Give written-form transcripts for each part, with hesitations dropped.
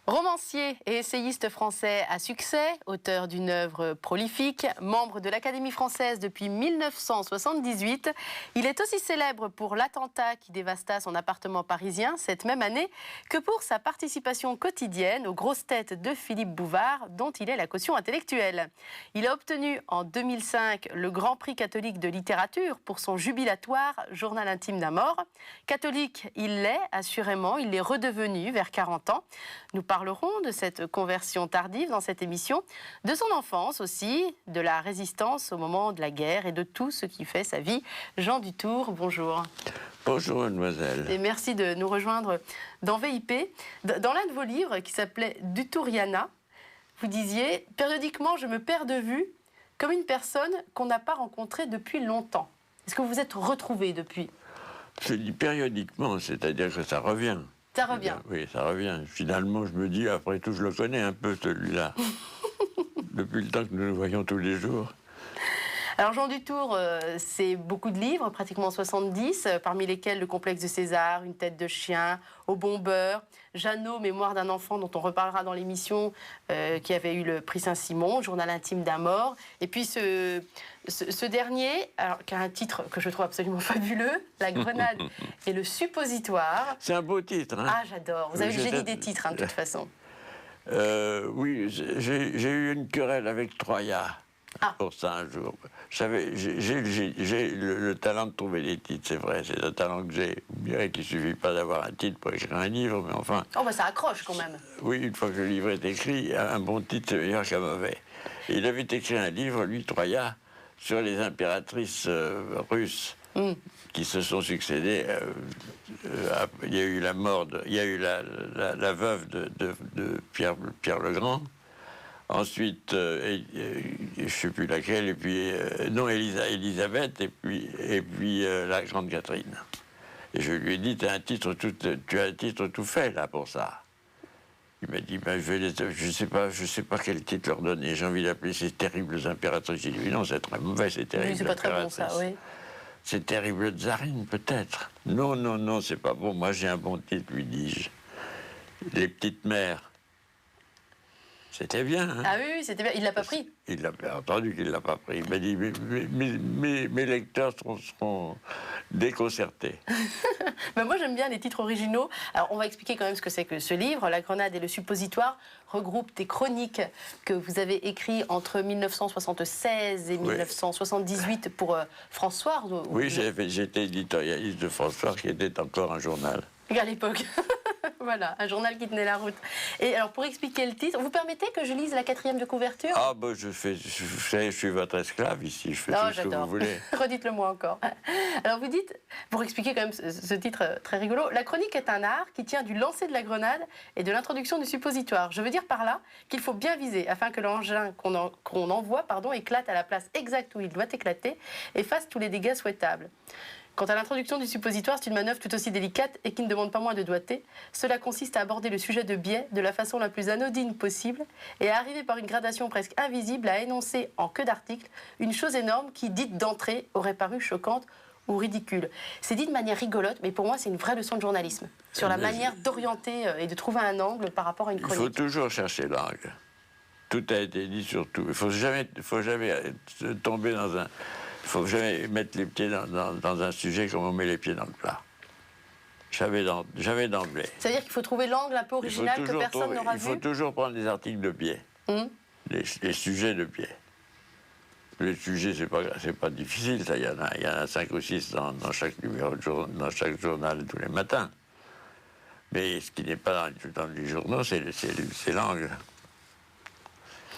Romancier et essayiste français à succès, auteur d'une œuvre prolifique, membre de l'Académie française depuis 1978, il est aussi célèbre pour l'attentat qui dévasta son appartement parisien cette même année que pour sa participation quotidienne aux grosses têtes de Philippe Bouvard, dont il est la caution intellectuelle. Il a obtenu en 2005 le Grand Prix catholique de littérature pour son jubilatoire Journal intime d'un mort. Catholique, il l'est, assurément, il l'est redevenu vers 40 ans. Nous parlerons de cette conversion tardive dans cette émission, de son enfance aussi, de la résistance au moment de la guerre et de tout ce qui fait sa vie. Jean Dutour, bonjour. Bonjour mademoiselle. Et merci de nous rejoindre dans VIP. Dans l'un de vos livres qui s'appelait Dutouriana, vous disiez « Périodiquement, je me perds de vue comme une personne qu'on n'a pas rencontrée depuis longtemps ». Est-ce que vous vous êtes retrouvé depuis? Je dis périodiquement, c'est-à-dire que ça revient. Ça revient. Oui, ça revient. Finalement, je me dis, après tout, je le connais un peu, celui-là. Depuis le temps que nous le voyons tous les jours. Alors Jean Dutour, c'est beaucoup de livres, pratiquement 70, parmi lesquels Le complexe de César, Une tête de chien, Au bon beurre, Jeannot, Mémoire d'un enfant, dont on reparlera dans l'émission, qui avait eu le prix Saint-Simon, Journal intime d'un mort. Et puis ce dernier, alors, qui a un titre que je trouve absolument fabuleux, La grenade et le suppositoire. C'est un beau titre. Hein. Ah, j'adore. Vous avez le génie des titres, hein, de toute façon. Oui, j'ai eu une querelle avec Troya. Pour ça un jour. J'ai le talent de trouver des titres, c'est vrai, c'est un talent que j'ai. Vous me direz qu'il ne suffit pas d'avoir un titre pour écrire un livre, mais enfin... Oh, bah ça accroche quand même. Oui, une fois que le livre est écrit, un bon titre, c'est meilleur qu'un mauvais. Et il avait écrit un livre, lui, Troya, sur les impératrices russes qui se sont succédées. Il y a eu la mort, il y a eu la veuve de Pierre le Grand. Ensuite, je ne sais plus laquelle, et puis, non, Élisabeth, et puis la grande Catherine. Et je lui ai dit, tu as un titre tout fait, là, pour ça. Il m'a dit, ben, je sais pas quel titre leur donner, j'ai envie d'appeler ces terribles impératrices. J'ai dit, oui, non, c'est très mauvais, ces terribles oui, c'est pas très bon, ça, oui. Ces terribles tsarines, peut-être. Non, non, non, c'est pas bon, moi j'ai un bon titre, lui dis-je. Les petites mères. C'était bien. Hein. Ah oui, c'était bien. Il ne l'a pas pris. Il l'a bien entendu qu'il ne l'a pas pris. Il m'a dit, mes lecteurs seront déconcertés. Ben moi, j'aime bien les titres originaux. Alors, on va expliquer quand même ce que c'est que ce livre. La grenade et le suppositoire regroupe des chroniques que vous avez écrites entre 1976 et 1978 pour François. Oui, j'étais éditorialiste de François, qui était encore un journal. À l'époque. Voilà, un journal qui tenait la route. Et alors, pour expliquer le titre, vous permettez que je lise la 4e de couverture? Ah, ben, je suis votre esclave ici, je fais tout ce que vous voulez. Redites-le moi encore. Alors, vous dites, pour expliquer quand même ce titre très rigolo, la chronique est un art qui tient du lancer de la grenade et de l'introduction du suppositoire. Je veux dire par là qu'il faut bien viser afin que l'engin qu'on envoie éclate à la place exacte où il doit éclater et fasse tous les dégâts souhaitables. Quant à l'introduction du suppositoire, c'est une manœuvre tout aussi délicate et qui ne demande pas moins de doigté. Cela consiste à aborder le sujet de biais de la façon la plus anodine possible et à arriver par une gradation presque invisible à énoncer en queue d'article une chose énorme qui, dite d'entrée, aurait paru choquante ou ridicule. C'est dit de manière rigolote, mais pour moi, c'est une vraie leçon de journalisme sur la manière d'orienter et de trouver un angle par rapport à une chronique. Il faut toujours chercher l'angle. Tout a été dit sur tout. Il ne faut jamais tomber dans un... Il ne faut jamais mettre les pieds dans un sujet comme on met les pieds dans le plat. J'avais d'emblée. C'est-à-dire qu'il faut trouver l'angle un peu original que personne n'aura vu. Il faut toujours prendre des articles de biais, les sujets de biais. Les sujets, c'est pas difficile, ça. Il y en a 5 ou 6 dans chaque numéro dans chaque journal tous les matins. Mais ce qui n'est pas dans les journaux, c'est l'angle.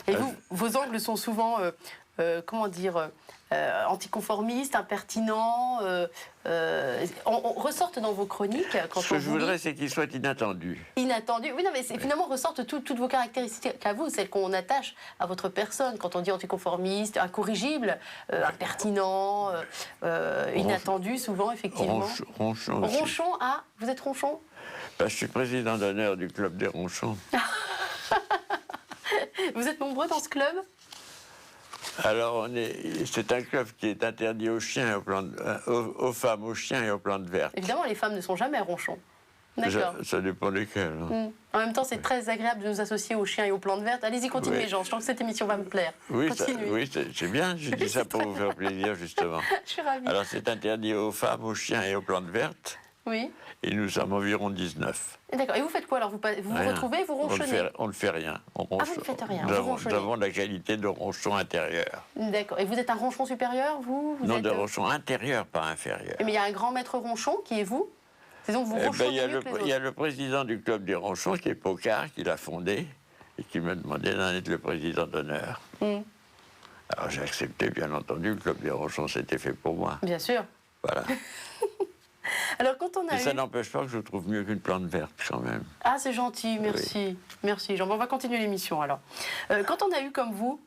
Et vos angles sont souvent, comment dire, anticonformistes, impertinents, ressortent dans vos chroniques. Ce que je voudrais, c'est qu'ils soient inattendus. Inattendus, oui, non, mais finalement ressortent toutes vos caractéristiques à vous, celles qu'on attache à votre personne. Quand on dit anticonformiste, incorrigible, impertinent, inattendu, souvent, effectivement. Ronchon. Ronchon, ah, vous êtes ronchon? Ben, je suis président d'honneur du club des ronchons. Vous êtes nombreux dans ce club? Alors, c'est un club qui est interdit aux chiens, aux femmes, aux chiens et aux plantes vertes. Évidemment, les femmes ne sont jamais ronchons. D'accord. Ça dépend lesquels. Hein. En même temps, c'est très agréable de nous associer aux chiens et aux plantes vertes. Allez-y, continuez, Oui. Jean. Je sens que cette émission va me plaire. Oui, Continuez. c'est bien. Je dis ça pour vous faire plaisir, justement. Je suis ravie. Alors, c'est interdit aux femmes, aux chiens et aux plantes vertes. Oui. Et nous sommes environ 19. D'accord. Et vous faites quoi alors? Vous vous retrouvez, vous ronchonnez? On ne fait rien. Vous ne faites rien, Nous vous avons, ronchonnez. nous avons la qualité de ronchon intérieur. D'accord. Et vous êtes un ronchon supérieur, vous Non, êtes... de ronchon intérieur, pas inférieur. Mais il y a un grand maître ronchon qui est vous? C'est donc vous ronchonnez mieux que les autres. Il y a le président du club des ronchons, qui est Pocard, qui l'a fondé, et qui m'a demandé d'en être le président d'honneur. Alors j'ai accepté, bien entendu, le club des ronchons, c'était fait pour moi. Bien sûr. Voilà. Alors quand on a Mais ça n'empêche pas que je trouve mieux qu'une plante verte, quand même. Ah, c'est gentil, merci. Oui. Merci, Jean. Bon, on va continuer l'émission, alors. Quand on a eu, comme vous,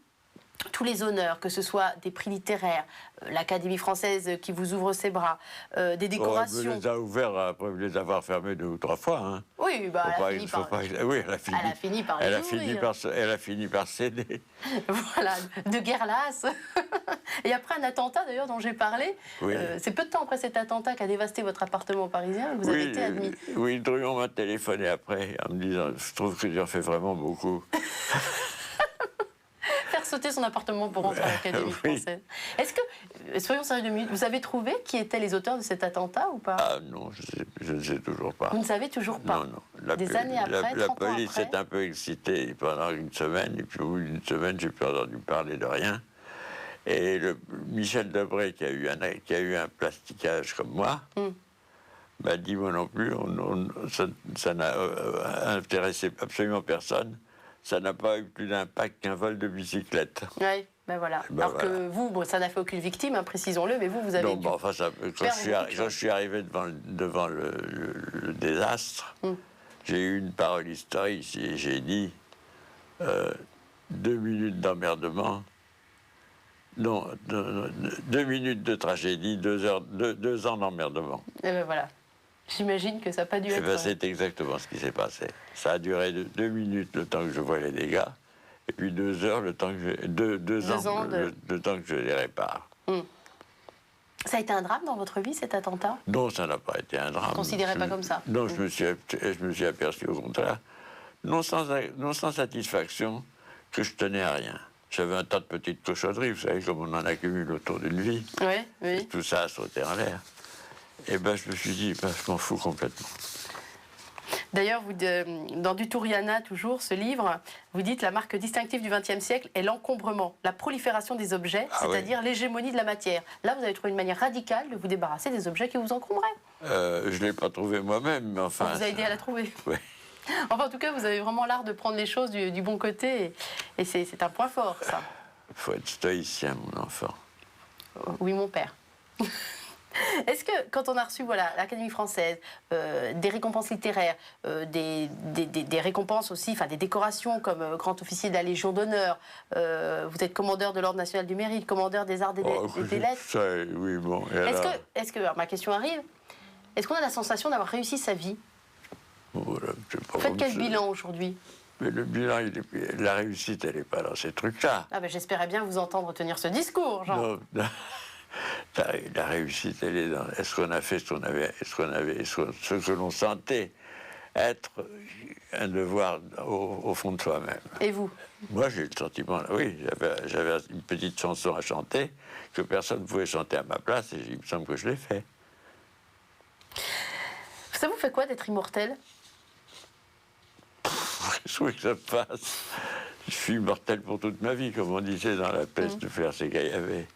tous les honneurs, que ce soit des prix littéraires, l'Académie française qui vous ouvre ses bras, des décorations... Elle me les a ouverts après les avoir fermés 2 ou 3 fois. Hein. Oui, bah, elle a fini par... Oui, elle a fini par elle a fini par céder. Voilà, de guerre lasse. Et après un attentat, d'ailleurs, dont j'ai parlé, oui. C'est peu de temps après cet attentat qu'a dévasté votre appartement parisien, vous avez été admis. Oui, Druon m'a téléphoné après, en me disant, je trouve que j'en fais vraiment beaucoup. Faire sauter son appartement pour rentrer à l'Académie française. Est-ce que, soyons sérieux 2 minutes, vous avez trouvé qui étaient les auteurs de cet attentat ou pas? Ah non, je ne sais toujours pas. Vous ne savez toujours pas? Non. Des années après, 30 la ans police après s'est un peu excitée pendant une semaine, et puis au bout d'une semaine, j'ai plus entendu parler de rien. Et Michel Debré, qui a eu un plasticage comme moi, m'a dit, moi non plus, ça n'a intéressé absolument personne. Ça n'a pas eu plus d'impact qu'un vol de bicyclette. Oui, ben voilà. Alors voilà. Que vous, bon, ça n'a fait aucune victime, hein, précisons-le, mais vous avez dû... Bon, enfin, quand je suis arrivé devant le désastre, j'ai eu une parole historique et j'ai dit 2 minutes d'emmerdement, non, 2 minutes de tragédie, 2 ans d'emmerdement. Et ben voilà. J'imagine que ça n'a pas dû être... Ben, c'est exactement ce qui s'est passé. Ça a duré 2 minutes le temps que je vois les dégâts, et puis 2 heures le temps que je... 2 ans le temps que je les répare. Ça a été un drame dans votre vie, cet attentat? Non, ça n'a pas été un drame. Vous ne considérez pas comme ça? Non, je me suis aperçu au contraire, non sans satisfaction, que je tenais à rien. J'avais un tas de petites cochonneries, vous savez, comme on en accumule autour d'une vie. Oui, oui. Et tout ça a sauté en l'air. Et ben, je me suis dit, je m'en fous complètement. D'ailleurs, dans Dutouriana, toujours, ce livre, vous dites la marque distinctive du XXe siècle est l'encombrement, la prolifération des objets, c'est-à-dire l'hégémonie de la matière. Là, vous avez trouvé une manière radicale de vous débarrasser des objets qui vous encombraient. Je ne l'ai pas trouvé moi-même, mais enfin... Vous avez aidé à la trouver. Oui. Enfin, en tout cas, vous avez vraiment l'art de prendre les choses du bon côté, et c'est un point fort, ça. Il faut être stoïcien, mon enfant. Oui, mon père. Est-ce que, quand on a reçu l'Académie française, des récompenses littéraires, des récompenses aussi, enfin des décorations comme grand officier de la Légion d'honneur, vous êtes commandeur de l'Ordre national du mérite, commandeur des arts des lettres. Ça, oui, bon. Est-ce que, alors, ma question arrive, est-ce qu'on a la sensation d'avoir réussi sa vie? Voilà, vous faites quel bilan aujourd'hui? Mais le bilan, la réussite, elle n'est pas dans ces trucs-là. Ah ben, j'espérais bien vous entendre tenir ce discours, Jean. Non. La réussite, elle est dans est-ce qu'on a fait ce que l'on sentait être un devoir au fond de soi-même. Et vous? Moi, j'ai le sentiment, oui, j'avais une petite chanson à chanter que personne ne pouvait chanter à ma place, et il me semble que je l'ai fait. Ça vous fait quoi d'être immortel? Qu'est-ce que ça passe? Je suis immortel pour toute ma vie, comme on disait dans la peste de Percé Gaillavet.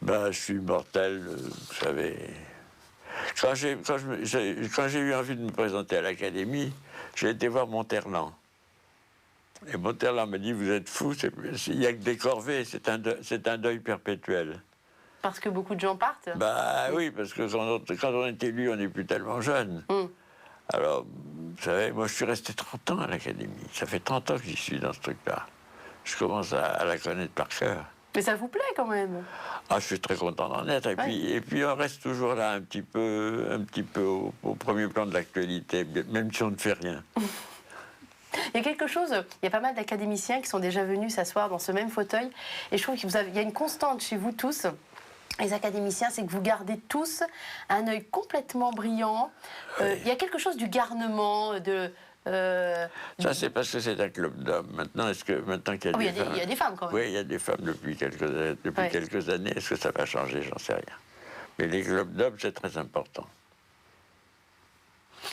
Ben, je suis immortel, vous savez. Quand j'ai eu envie de me présenter à l'Académie, j'ai été voir Monterland. Et Monterland m'a dit, vous êtes fou, il n'y a que des corvées, c'est un deuil perpétuel. Parce que beaucoup de gens partent? Bah oui, parce que quand on est élu, on n'est plus tellement jeune. Alors, vous savez, moi je suis resté 30 ans à l'Académie. Ça fait 30 ans que j'y suis dans ce truc-là. Je commence à la connaître par cœur. Mais ça vous plaît quand même? Ah, je suis très content d'en être. Et puis on reste toujours là un petit peu au premier plan de l'actualité, même si on ne fait rien. Il y a quelque chose, il y a pas mal d'académiciens qui sont déjà venus s'asseoir dans ce même fauteuil. Et je trouve qu'il y a une constante chez vous tous. les académiciens, c'est que vous gardez tous un œil complètement brillant. Il y a quelque chose du garnement, Ça, c'est parce que c'est un club d'hommes. Maintenant, maintenant qu'il y a des femmes... il y a des femmes, quand même. Oui, il y a des femmes depuis quelques années. Est-ce que ça va changer? J'en sais rien. Mais les clubs d'hommes, c'est très important.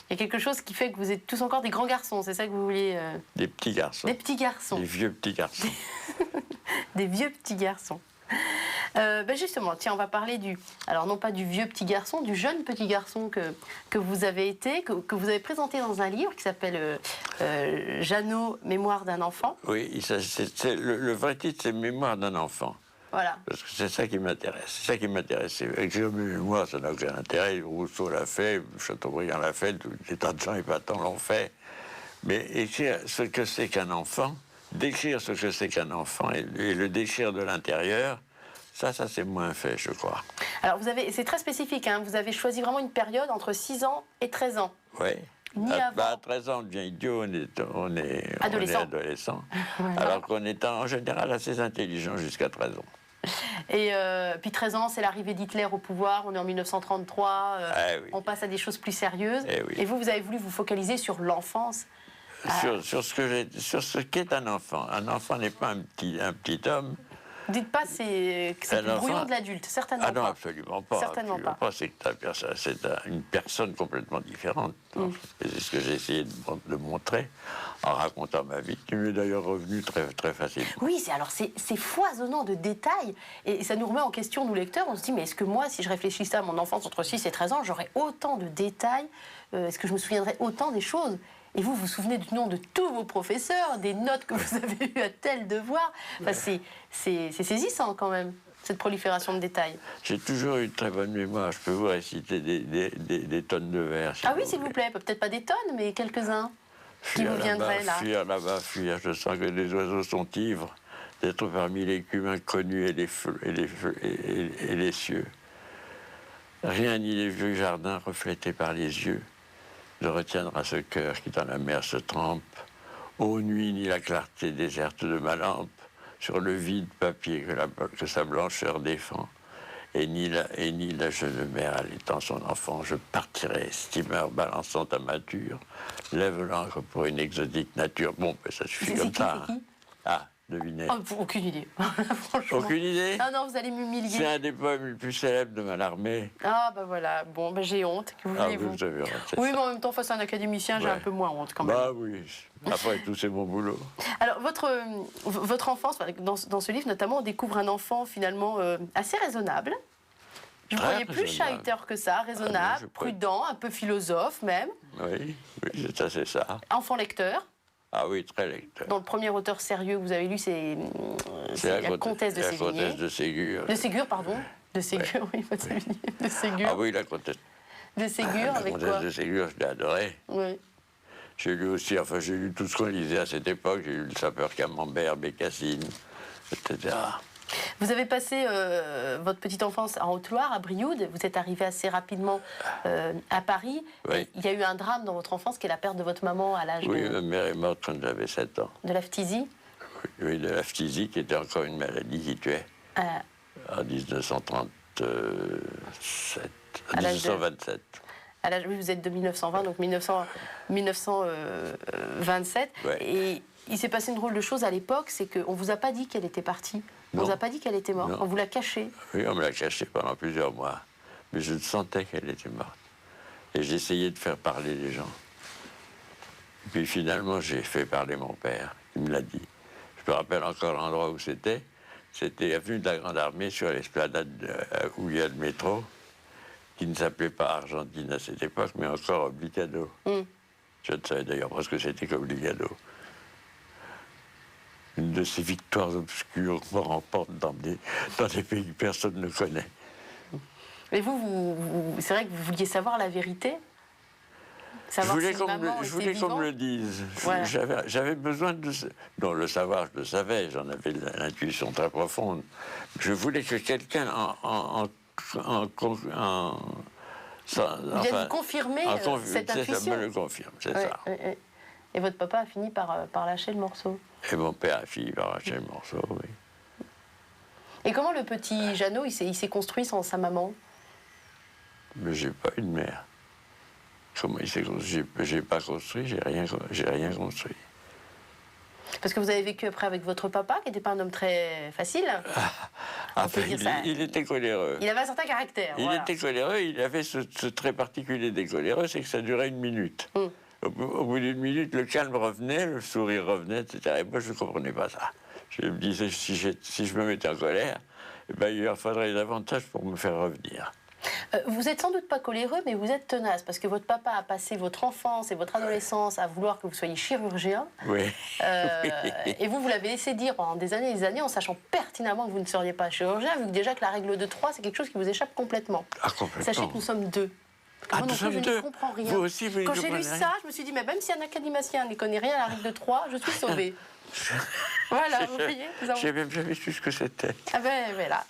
Il y a quelque chose qui fait que vous êtes tous encore des grands garçons, c'est ça que vous vouliez... Des petits garçons. Des petits garçons. Des vieux petits garçons. Des vieux petits garçons. Justement, tiens, on va parler alors non pas du vieux petit garçon, du jeune petit garçon que vous avez été, que vous avez présenté dans un livre qui s'appelle Jeannot, Mémoire d'un enfant. Oui, le vrai titre, c'est Mémoire d'un enfant. Voilà. Parce que c'est ça qui m'intéresse. C'est ça qui m'intéresse. Écrire mes mémoires, ça n'a aucun intérêt. Rousseau l'a fait, Chateaubriand l'a fait, des tas de gens épatants l'ont fait. Mais écrire ce que c'est qu'un enfant, décrire ce que c'est qu'un enfant et le décrire de l'intérieur, ça c'est moins fait, je crois. Alors, c'est très spécifique, hein, vous avez choisi vraiment une période entre 6 ans et 13 ans. Oui. À 13 ans, on devient idiot, on est adolescent. Voilà. Alors qu'on est en général assez intelligent jusqu'à 13 ans. Et puis 13 ans, c'est l'arrivée d'Hitler au pouvoir, on est en 1933, oui. on passe à des choses plus sérieuses. Oui. Et vous avez voulu vous focaliser sur l'enfance. Sur ce qu'est un enfant. Un enfant n'est pas un petit homme. Dites pas que c'est le brouillon de l'adulte, certainement pas. Ah non, absolument pas. Certainement absolument pas. C'est une personne complètement différente. C'est ce que j'ai essayé de montrer en racontant ma vie, qui m'est d'ailleurs revenue très, très facilement. Oui, c'est foisonnant de détails, et ça nous remet en question, nous lecteurs. On se dit, mais est-ce que moi, si je réfléchissais à mon enfance entre 6 et 13 ans, j'aurais autant de détails? Est-ce que je me souviendrais autant des choses? Et vous vous souvenez du nom de tous vos professeurs, des notes que vous avez eues à tel devoir. Enfin, c'est saisissant quand même, cette prolifération de détails. J'ai toujours eu une très bonne mémoire. Je peux vous réciter des tonnes de vers. Ah oui, s'il vous plaît. Peut-être pas des tonnes, mais quelques-uns qui vous viendraient là. Fuir là-bas, fuir. Je sens que les oiseaux sont ivres d'être parmi l'écume inconnue et les cieux. Rien ni les vieux jardins reflétés par les yeux ne retiendra ce cœur qui dans la mer se trempe, ô nuit ni la clarté déserte de ma lampe, sur le vide papier que sa blancheur défend, et ni la jeune mère allaitant son enfant, je partirai, steamer balançant ta mature, lève l'ancre pour une exotique nature. Bon, ben, ça suffit comme ça. C'est qui Ah, devinez. Oh, aucune idée, franchement. Aucune idée? Ah non, vous allez m'humilier. C'est un des poèmes les plus célèbres de Mallarmé. Ah ben voilà, bon, ben j'ai honte. Que voulez-vous? Vous avez honte, oui, mais en même temps, face à un académicien, j'ai un peu moins honte quand même. Bah oui, après tout, c'est mon boulot. Alors, votre enfance, dans ce livre notamment, on découvre un enfant finalement assez raisonnable. Je ne voyais plus chahuteur que ça, raisonnable, prudent, un peu philosophe même. Oui, c'est ça. Enfant lecteur. Ah oui, très lecteur. Donc, le premier auteur sérieux que vous avez lu, c'est la Comtesse de Sévigné. La Comtesse de Ségur. De Ségur, pardon. De Ségur, oui, pas de Sévigné. De Ségur. Ah oui, la Comtesse. De Ségur, avec quoi? La Comtesse de Ségur, je l'ai adoré. Oui. J'ai lu aussi, j'ai lu tout ce qu'on lisait à cette époque. J'ai lu Le Sapeur Camembert, Bécassine, etc. Vous avez passé votre petite enfance en Haute-Loire, à Brioude. Vous êtes arrivé assez rapidement à Paris. Oui. Il y a eu un drame dans votre enfance qui est la perte de votre maman à l'âge Oui, ma mère est morte quand j'avais 7 ans. de la phtisie. Oui, de la phtisie, qui était encore une maladie qui tuait. En 1937. En 1927. Oui, vous êtes de 1920, donc 1927. Ouais. Et il s'est passé une drôle de chose à l'époque, c'est qu'on ne vous a pas dit qu'elle était partie. On ne vous a pas dit qu'elle était morte. Non. On vous l'a cachée. Oui, on me l'a cachée pendant plusieurs mois. Mais je sentais qu'elle était morte. Et j'essayais de faire parler les gens. Et puis finalement, j'ai fait parler mon père. Il me l'a dit. Je me rappelle encore l'endroit où c'était. C'était avenue de la Grande Armée, sur l'esplanade où il y a le métro, qui ne s'appelait pas Argentine à cette époque, mais encore Obligado. Je ne savais d'ailleurs pas ce que c'était qu'Obligado. Une de ces victoires obscures qu'on remporte dans des pays que personne ne connaît. Mais c'est vrai que vous vouliez savoir la vérité? Je voulais qu'on me le dise. Ouais. J'avais besoin de... Non, le savoir, je le savais, j'en avais l'intuition très profonde. Je voulais que quelqu'un vous confirmer cette intuition. Ça me le confirme, c'est ça. Et votre papa a fini par lâcher le morceau. Et mon père a fini par lâcher le morceau, oui. Et comment le petit Jeannot, il s'est construit sans sa maman? Mais j'ai pas eu de mère. Comment il s'est construit? J'ai pas construit, j'ai rien construit. Parce que vous avez vécu après avec votre papa, qui n'était pas un homme très facile. Enfin, il était coléreux. Il avait un certain caractère. Il voilà. était coléreux, il avait ce trait particulier des coléreux, c'est que ça durait 1 minute. Au bout d'1 minute, le calme revenait, le sourire revenait, etc. Et moi, je ne comprenais pas ça. Je me disais, si je me mettais en colère, eh ben, il leur faudrait davantage pour me faire revenir. Vous n'êtes sans doute pas coléreux, mais vous êtes tenace, parce que votre papa a passé votre enfance et votre adolescence à vouloir que vous soyez chirurgien. Oui. Et vous l'avez laissé dire pendant des années et des années, en sachant pertinemment que vous ne seriez pas chirurgien, vu que déjà que la règle de 3, c'est quelque chose qui vous échappe complètement. Ah, complètement. Sachez que nous sommes 2. Ah, moi non nous plus, sommes je 2. ne comprends rien. Vous aussi, vous Quand j'ai lu ça, je me suis dit, mais même si un académicien ne connaît rien à la règle de 3, je suis sauvée. Voilà, vous voyez. J'ai même jamais su ce que c'était. Ah ben voilà.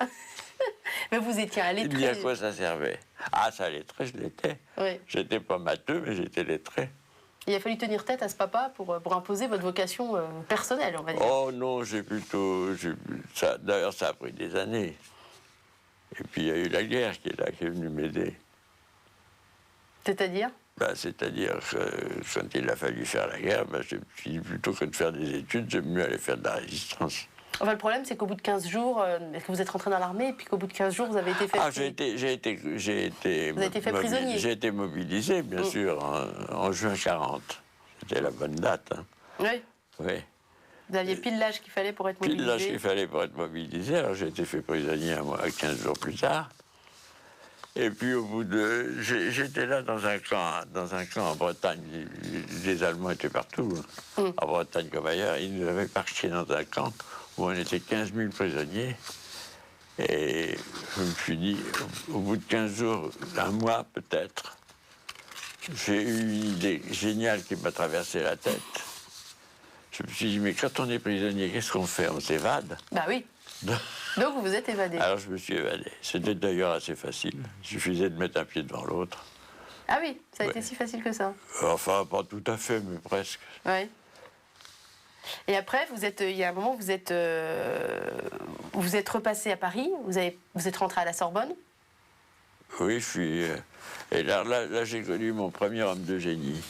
Mais vous étiez un Il lettré. dit à quoi ça servait? Ah, ça, lettré, je l'étais. Oui. J'étais pas matheux, mais j'étais lettré. Il a fallu tenir tête à ce papa pour imposer votre vocation personnelle, on va dire. Oh non, d'ailleurs, ça a pris des années. Et puis, il y a eu la guerre qui est venue m'aider. C'est-à-dire? C'est-à-dire que quand il a fallu faire la guerre, je me suis dit, plutôt que de faire des études, j'aime mieux aller faire de la résistance. Enfin, le problème, c'est qu'au bout de 15 jours, est-ce que vous êtes rentré dans l'armée et puis qu'au bout de 15 jours, vous avez été fait... Ah, j'ai été Vous avez été fait prisonnier. J'ai été mobilisé, bien sûr, en juin 40. C'était la bonne date. Hein. Oui. Oui. Vous aviez pile l'âge qu'il fallait pour être mobilisé. Pile l'âge qu'il fallait pour être mobilisé. Alors, j'ai été fait prisonnier 15 jours plus tard. Et puis, au bout de... J'étais là dans un camp en Bretagne. Les Allemands étaient partout, hein. En Bretagne comme ailleurs. Ils nous avaient parqués dans un camp où on était 15 000 prisonniers. Et je me suis dit, au bout de 15 jours, un mois peut-être, j'ai eu une idée géniale qui m'a traversé la tête. Je me suis dit, mais quand on est prisonnier, qu'est-ce qu'on fait? On s'évade? Bah oui. Donc vous vous êtes évadé. Alors je me suis évadé. C'était d'ailleurs assez facile. Il suffisait de mettre un pied devant l'autre. Ah oui, ça a été si facile que ça. Enfin, pas tout à fait, mais presque. Oui. Et après, il y a un moment, vous êtes repassé à Paris, vous êtes rentré à la Sorbonne. Oui, je suis... et là j'ai connu mon premier homme de génie.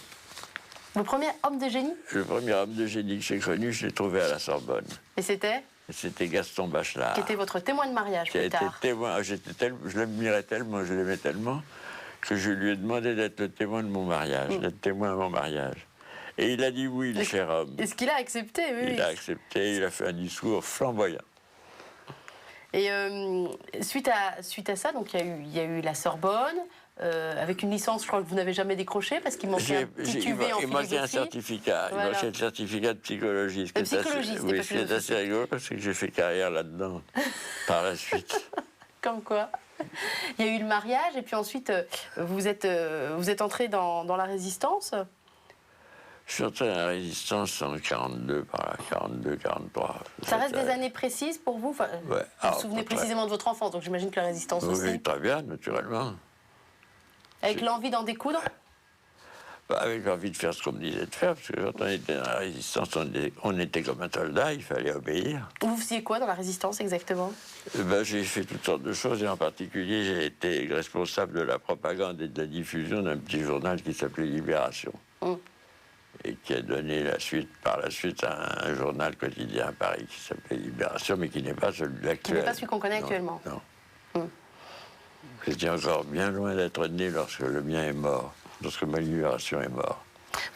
Votre premier homme de génie? Le premier homme de génie que j'ai connu, je l'ai trouvé à la Sorbonne. Et c'était? C'était Gaston Bachelard. Qui était votre témoin de mariage plus tard. Témoin, je l'admirais tellement, je l'aimais tellement, que je lui ai demandé d'être le témoin de mon mariage, d'être témoin à mon mariage. Et il a dit oui, le cher homme. Est-ce qu'il a accepté? Oui. Il a accepté, il a fait un discours flamboyant. Et suite à ça, donc il y a eu la Sorbonne, avec une licence, je crois que vous n'avez jamais décroché parce qu'il manquait un petit UV en philosophie. Il manquait un certificat, Voilà. il manquait un certificat de psychologie. De psychologie, c'était pas oui, c'est assez rigolo parce que j'ai fait carrière là-dedans par la suite. Comme quoi. Il y a eu le mariage et puis ensuite vous êtes entré dans la résistance. Je suis entré dans la résistance en 42, par là, 42, 43. Ça reste des années précises pour vous? Enfin, ouais. Vous vous souvenez précisément de votre enfance, donc j'imagine que la résistance aussi. Oui, très bien, naturellement. Avec l'envie d'en découdre? Avec l'envie de faire ce qu'on me disait de faire, parce que quand on était dans la résistance, on était comme un soldat, il fallait obéir. Vous faisiez quoi dans la résistance exactement? J'ai fait toutes sortes de choses, et en particulier, j'ai été responsable de la propagande et de la diffusion d'un petit journal qui s'appelait Libération. Et qui a donné par la suite à un journal quotidien à Paris qui s'appelait Libération, mais qui n'est pas celui actuel. Qui n'est pas celui qu'on connaît actuellement. Non. J'étais encore bien loin d'être né lorsque le mien est mort, lorsque ma Libération est mort.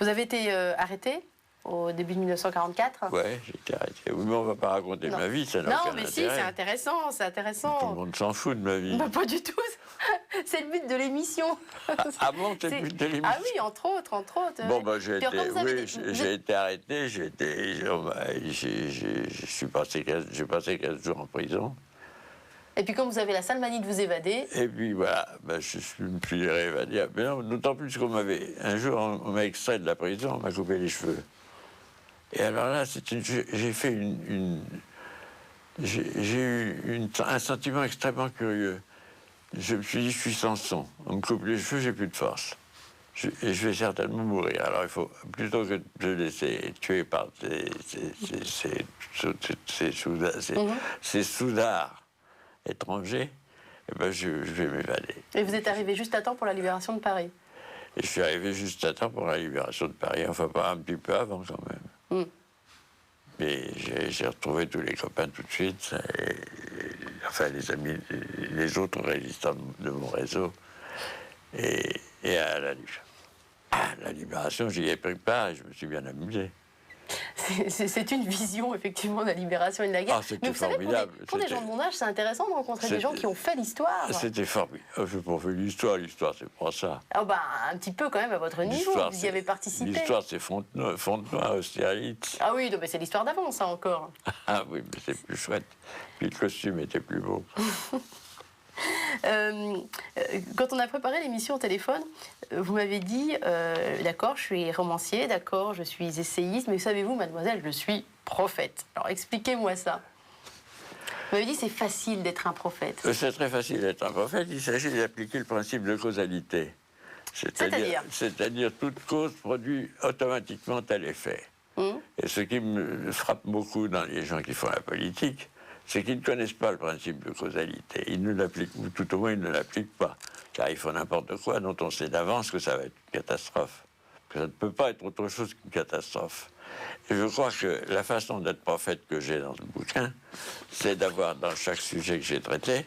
Vous avez été arrêté au début de 1944? Oui, j'ai été arrêté. Oui, mais on ne va pas raconter ma vie, ça n'a aucun intérêt. Non, mais si, c'est intéressant, c'est intéressant. Tout le monde s'en fout de ma vie. Bah, pas du tout. C'est le but de l'émission. Ah bon, c'est le but de l'émission? Ah oui, entre autres. Bon, j'ai été arrêté, j'ai passé 15 jours en prison. Et puis comme vous avez la sale manie de vous évader... Et puis voilà, je me suis réévadé. D'autant plus un jour, on m'a extrait de la prison, on m'a coupé les cheveux. Et alors là, j'ai eu un sentiment extrêmement curieux. Je me suis dit, je suis Samson. On me coupe les cheveux, j'ai plus de force. Et je vais certainement mourir. Alors il faut, plutôt que de me laisser tuer par ces soudards, étranger, eh ben je vais m'évader. Et vous êtes arrivé juste à temps pour la libération de Paris? Et je suis arrivé juste à temps pour la libération de Paris, enfin pas un petit peu avant quand même. Mais j'ai retrouvé tous les copains tout de suite, enfin les amis, les autres résistants de mon réseau. Et à la libération, j'y ai pris part et je me suis bien amusé. C'est une vision, effectivement, de la libération et de la guerre. Ah, c'était Mais vous savez, formidable. Pour des gens de mon âge, c'est intéressant de rencontrer des gens qui ont fait l'histoire. C'était formidable. Je n'ai pas fait l'histoire, c'est pas ça. Oh bah, un petit peu quand même à votre niveau, vous y avez participé. L'histoire, c'est Fontenoy, Austerlitz. Ah oui, non, mais c'est l'histoire d'avant, ça, encore. Ah oui, mais c'est plus chouette. Puis le costume était plus beau. Quand on a préparé l'émission au téléphone, vous m'avez dit, d'accord, je suis romancier, d'accord, je suis essayiste, mais savez-vous, mademoiselle, je suis prophète. Alors expliquez-moi ça. Vous m'avez dit, c'est facile d'être un prophète. C'est très facile d'être un prophète, il s'agit d'appliquer le principe de causalité. C'est-à-dire toute cause produit automatiquement tel effet. Et ce qui me frappe beaucoup dans les gens qui font la politique, c'est qu'ils ne connaissent pas le principe de causalité. Ils ne l'appliquent, ou tout au moins ils ne l'appliquent pas. Car ils font n'importe quoi dont on sait d'avance que ça va être une catastrophe. Que ça ne peut pas être autre chose qu'une catastrophe. Et je crois que la façon d'être prophète que j'ai dans ce bouquin, c'est d'avoir, dans chaque sujet que j'ai traité,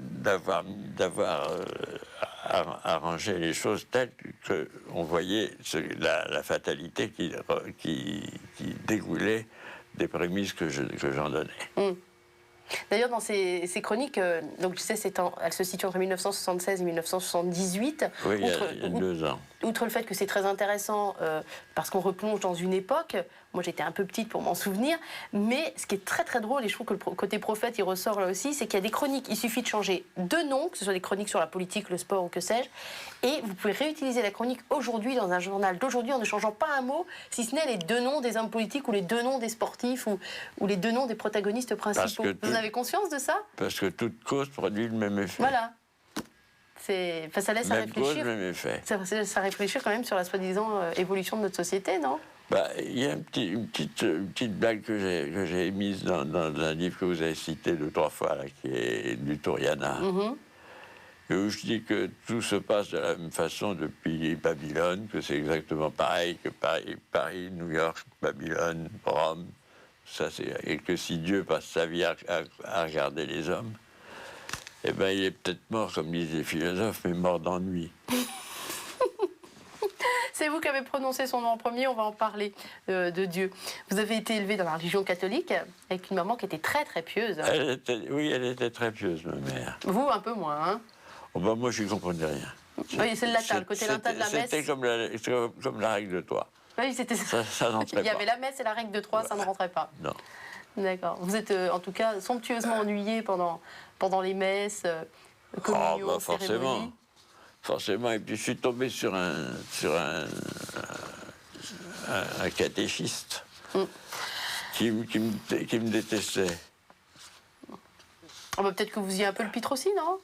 d'avoir arrangé les choses telles qu'on voyait la fatalité qui découlait des prémices que j'en donnais. D'ailleurs, dans ces chroniques, donc je sais, elles se situent entre 1976 et 1978. Oui, il y a 2 ans. Outre le fait que c'est très intéressant, parce qu'on replonge dans une époque, moi j'étais un peu petite pour m'en souvenir, mais ce qui est très très drôle, et je trouve que le côté prophète il ressort là aussi, c'est qu'il y a des chroniques, il suffit de changer de nom, que ce soit des chroniques sur la politique, le sport ou que sais-je, et vous pouvez réutiliser la chronique aujourd'hui dans un journal d'aujourd'hui en ne changeant pas un mot, si ce n'est les 2 noms des hommes politiques ou les 2 noms des sportifs ou les 2 noms des protagonistes principaux. Vous avez conscience de ça? Parce que toute cause produit le même effet. Voilà. Ça laisse à réfléchir. Cause, même effet. Ça réfléchit quand même sur la soi-disant évolution de notre société, non? Il y a une petite blague que j'ai émise dans un livre que vous avez cité 2 ou 3 fois, là, qui est du Turiana, où je dis que tout se passe de la même façon depuis Babylone, que c'est exactement pareil que Paris, New York, Babylone, Rome, et que si Dieu passe sa vie à regarder les hommes, eh bien, il est peut-être mort, comme disent les philosophes, mais mort d'ennui. C'est vous qui avez prononcé son nom en premier, on va en parler de Dieu. Vous avez été élevé dans la religion catholique, avec une maman qui était très très pieuse. Oui, elle était très pieuse, ma mère. Vous, un peu moins, hein? Oh ben, moi, je ne comprenais rien. Oui, c'est le latin, le côté latin de la messe. C'était comme la règle de 3. Oui, c'était ça. Ça n'entrait pas. Il y avait la messe et la règle de 3, ça ne rentrait pas. Non. D'accord. Vous êtes en tout cas somptueusement ennuyé pendant les messes, communion, cérémonie. Forcément. Et puis je suis tombé sur un catéchiste qui me détestait. Oh, bah, peut-être que vous y avez un peu le pitre aussi, non?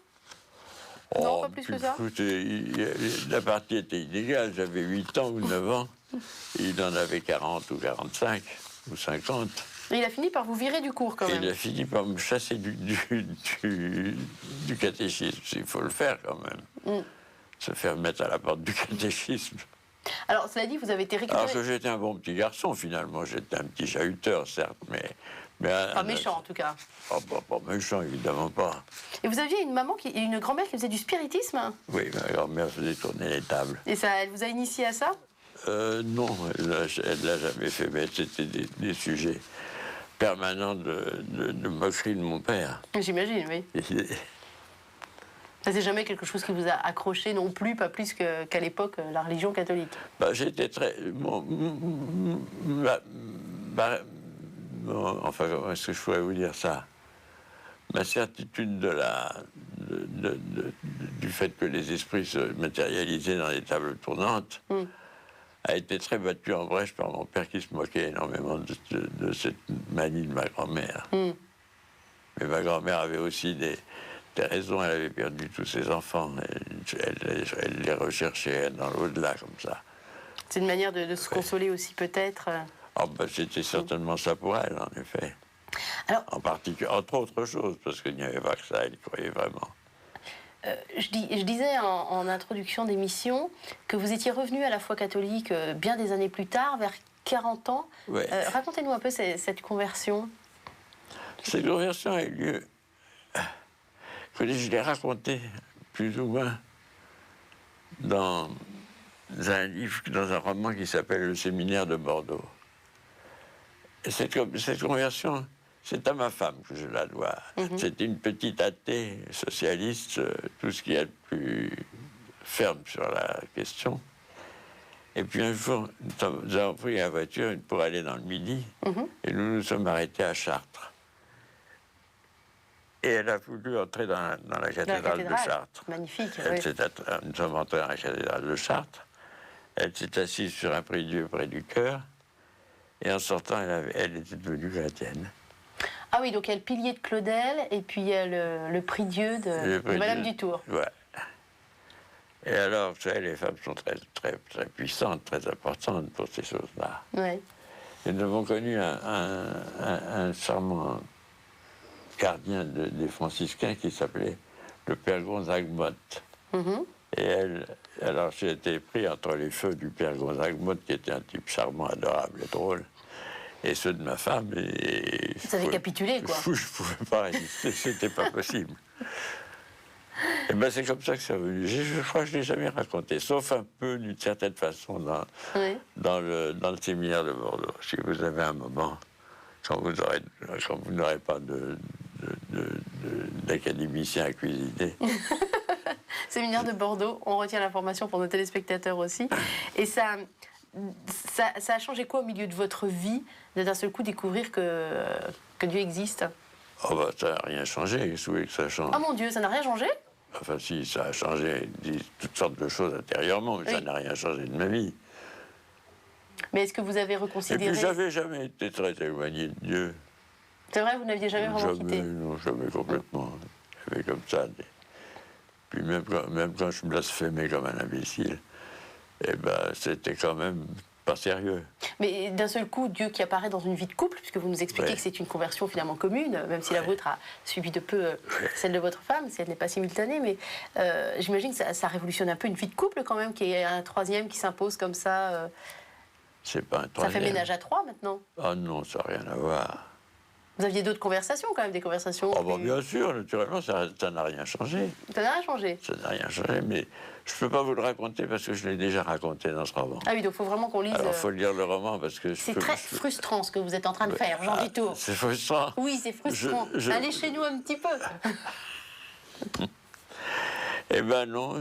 Non, pas plus que ça. Écoutez, la partie était illégale. J'avais 8 ans ou 9 ans. Il en avait 40 ou 45 ou 50. Et il a fini par vous virer du cours, quand même. Il a fini par me chasser du catéchisme. Il faut le faire, quand même. Se faire mettre à la porte du catéchisme. Alors, cela dit, vous avez été récupéré... Alors que j'étais un bon petit garçon, finalement. J'étais un petit chahuteur, certes, mais pas méchant, en tout cas. Pas méchant, évidemment pas. Et vous aviez une grand-mère qui faisait du spiritisme? Oui, ma grand-mère faisait tourner les tables. Et ça, elle vous a initié à ça? Non, elle ne l'a jamais fait, mais c'était des sujets permanents de moquerie de mon père. J'imagine, oui. Ça, c'est jamais quelque chose qui vous a accroché non plus, pas plus qu'à l'époque, la religion catholique. J'étais très... enfin, comment est-ce que je pourrais vous dire ça? Ma certitude du fait que les esprits se matérialisaient dans les tables tournantes a été très battue en brèche par mon père qui se moquait énormément de cette manie de ma grand-mère. Mais ma grand-mère avait aussi des raisons, elle avait perdu tous ses enfants. Elle les recherchait dans l'au-delà, comme ça. C'est une manière de se consoler aussi, peut-être. C'était certainement ça pour elle, en effet. Alors, en particulier, entre autres choses, parce qu'il n'y avait pas que ça, il croyait vraiment. Je disais en introduction d'émission que vous étiez revenu à la foi catholique bien des années plus tard, vers 40 ans. Ouais. Racontez-nous un peu cette conversion. Cette conversion a eu lieu. Je l'ai raconté plus ou moins dans un livre, dans un roman qui s'appelle Le Séminaire de Bordeaux. Et cette conversion, c'est à ma femme que je la dois. C'était une petite athée socialiste, tout ce qu'il y a de plus ferme sur la question. Et puis un jour, nous avons pris la voiture pour aller dans le Midi, et nous nous sommes arrêtés à Chartres. Et elle a voulu entrer dans la cathédrale de Chartres. Magnifique. Nous sommes entrés dans la cathédrale de Chartres. Elle s'est assise sur un prie-dieu près du chœur. Et en sortant, elle était devenue chrétienne. Ah oui, donc il y a le pilier de Claudel et puis il y a le prie-dieu de Madame Dutour. Ouais. Et alors, vous savez, les femmes sont très, très, très puissantes, très importantes pour ces choses-là. Ouais. Et nous avons connu un charmant gardien des franciscains qui s'appelait le père Gonzague Motte. Et alors j'ai été pris entre les feux du père Gonzague Motte, qui était un type charmant, adorable et drôle, et ceux de ma femme. Et vous avez capitulé, quoi. Je ne pouvais pas résister, c'était pas possible. Et ben c'est comme ça que c'est revenu. Je crois que je ne l'ai jamais raconté, sauf un peu d'une certaine façon dans le séminaire de Bordeaux. Si vous avez un moment, quand vous n'aurez pas d'académicien à cuisiner. Séminaire de Bordeaux, on retient l'information pour nos téléspectateurs aussi. Et ça a changé quoi au milieu de votre vie, de d'un seul coup découvrir que Dieu existe? Oh bah ça n'a rien changé, qu'est-ce que vous voulez que ça change? Ah mon Dieu, ça n'a rien changé? Enfin si, ça a changé toutes sortes de choses intérieurement, mais ça n'a rien changé de ma vie. Mais est-ce que vous avez Et reconsidéré... puis j'avais jamais été très éloigné de Dieu. C'est vrai, vous n'aviez jamais vraiment quitté? Non, jamais complètement. J'avais comme ça. Puis même quand je blasphémais comme un imbécile, eh ben, c'était quand même pas sérieux. Mais d'un seul coup, Dieu qui apparaît dans une vie de couple, puisque vous nous expliquez que c'est une conversion finalement commune, même si la vôtre a suivi de peu celle de votre femme, si elle n'est pas simultanée, mais j'imagine que ça révolutionne un peu une vie de couple quand même, qu'il y ait un troisième qui s'impose comme ça. C'est pas un troisième. Ça fait ménage à trois maintenant. Ah non, ça n'a rien à voir. Vous aviez d'autres conversations quand même, des conversations... Oh bah bien sûr, naturellement, ça n'a rien changé. Ça n'a rien changé? Ça n'a rien changé, mais je ne peux pas vous le raconter parce que je l'ai déjà raconté dans ce roman. Ah oui, donc il faut vraiment qu'on lise... Alors, il faut lire le roman parce que... C'est très frustrant ce que vous êtes en train de faire, Jean Dutour. C'est frustrant? Oui, c'est frustrant. Allez chez nous un petit peu. Eh ben non,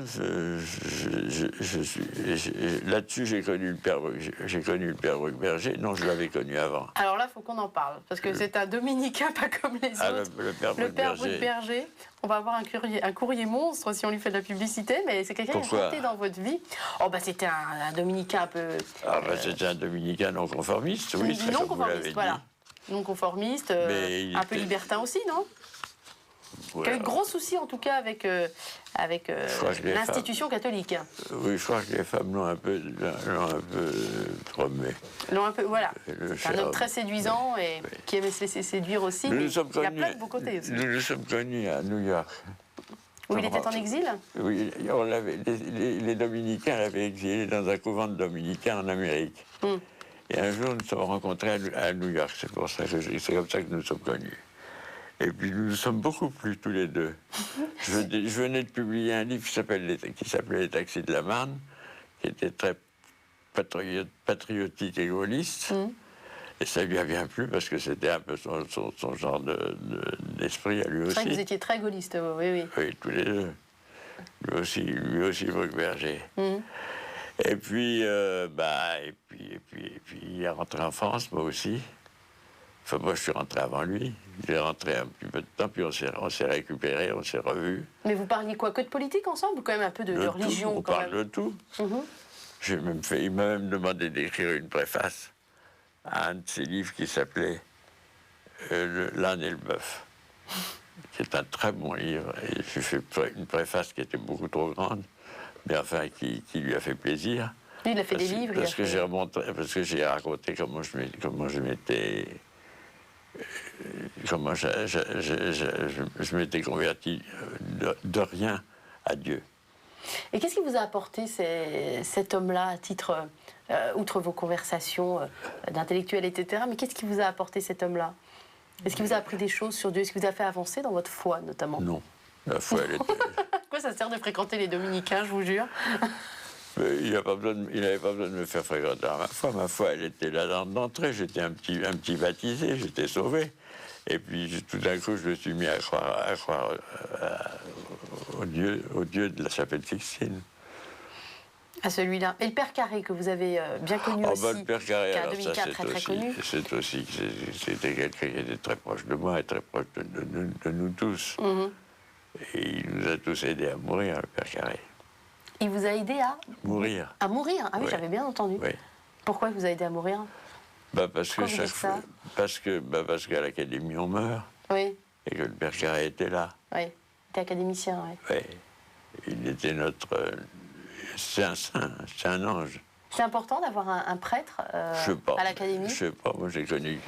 là-dessus j'ai connu le père Brugberger. Non, je l'avais connu avant. Alors là, il faut qu'on en parle, parce que c'est un dominicain pas comme les autres. Le père Brugberger. On va avoir un courrier monstre si on lui fait de la publicité, mais c'est quelqu'un qui a compté dans votre vie. Oh bah c'était un dominicain un peu... Ah bah c'était un dominicain non conformiste, oui, c'est comme vous l'avez dit. Non conformiste, un peu libertin aussi, non? Qui a eu de gros soucis en tout cas avec l'institution catholique. Oui, je crois que les femmes l'ont un peu trompé. Voilà. C'est un homme très séduisant et qui aimait se laisser séduire aussi. Mais il y a plein de beaux côtés aussi. Nous nous sommes connus à New York. Où il était en exil? Oui, les Dominicains l'avaient exilé dans un couvent de Dominicains en Amérique. Et un jour, nous nous sommes rencontrés à New York. C'est comme ça que nous nous sommes connus. Et puis nous nous sommes beaucoup plu tous les deux. Je venais de publier un livre qui s'appelait Les taxis de la Marne, qui était très patriotique et gaulliste. Et ça lui a bien plu parce que c'était un peu son genre d'esprit à lui aussi. C'est vrai que vous étiez très gaulliste, oui. Oui, tous les deux. Lui aussi Brugberger. Et puis, il est rentré en France, moi aussi. Enfin, moi, je suis rentré avant lui. Il est rentré un petit peu de temps, puis on s'est récupérés, on s'est revus. Mais vous parliez quoi? Que de politique ensemble ou quand même un peu de religion? On parle de tout. Il m'a même demandé d'écrire une préface à un de ses livres qui s'appelait L'âne et le bœuf, qui est un très bon livre. Et j'ai fait une préface qui était beaucoup trop grande, mais enfin qui lui a fait plaisir. Lui, il a fait des livres. Parce que j'ai raconté comment je m'étais comment je m'étais converti de rien à Dieu. Et qu'est-ce qui vous a apporté cet homme-là, à titre, outre vos conversations d'intellectuels, etc., mais qu'est-ce qui vous a apporté cet homme-là? Est-ce qu'il vous a appris des choses sur Dieu? Est-ce qu'il vous a fait avancer dans votre foi, notamment? Non, la foi, elle était... Quoi ça sert de fréquenter les dominicains, je vous jure? Il n'avait pas besoin de me faire fréquenter ma foi. Ma foi, elle était là d'entrée. J'étais un petit baptisé, j'étais sauvé. Et puis, tout d'un coup, je me suis mis à croire au Dieu de la chapelle Sixtine. À celui-là. Et le Père Carré, que vous avez bien connu aussi, le Père Carré, qui est un dominicain très connu. C'était quelqu'un qui était très proche de moi et très proche de nous tous. Et il nous a tous aidés à mourir, le Père Carré. Il vous a aidé à mourir. À mourir? Ah oui, oui. j'avais bien entendu. Oui. Pourquoi il vous a aidé à mourir? Parce qu'à l'Académie, on meurt. Oui. Et que le Père Carré était là. Oui. Il était académicien, oui. Oui. Il était notre... c'est un saint, c'est un ange. C'est important d'avoir un prêtre à l'Académie? Je sais pas, moi j'ai connu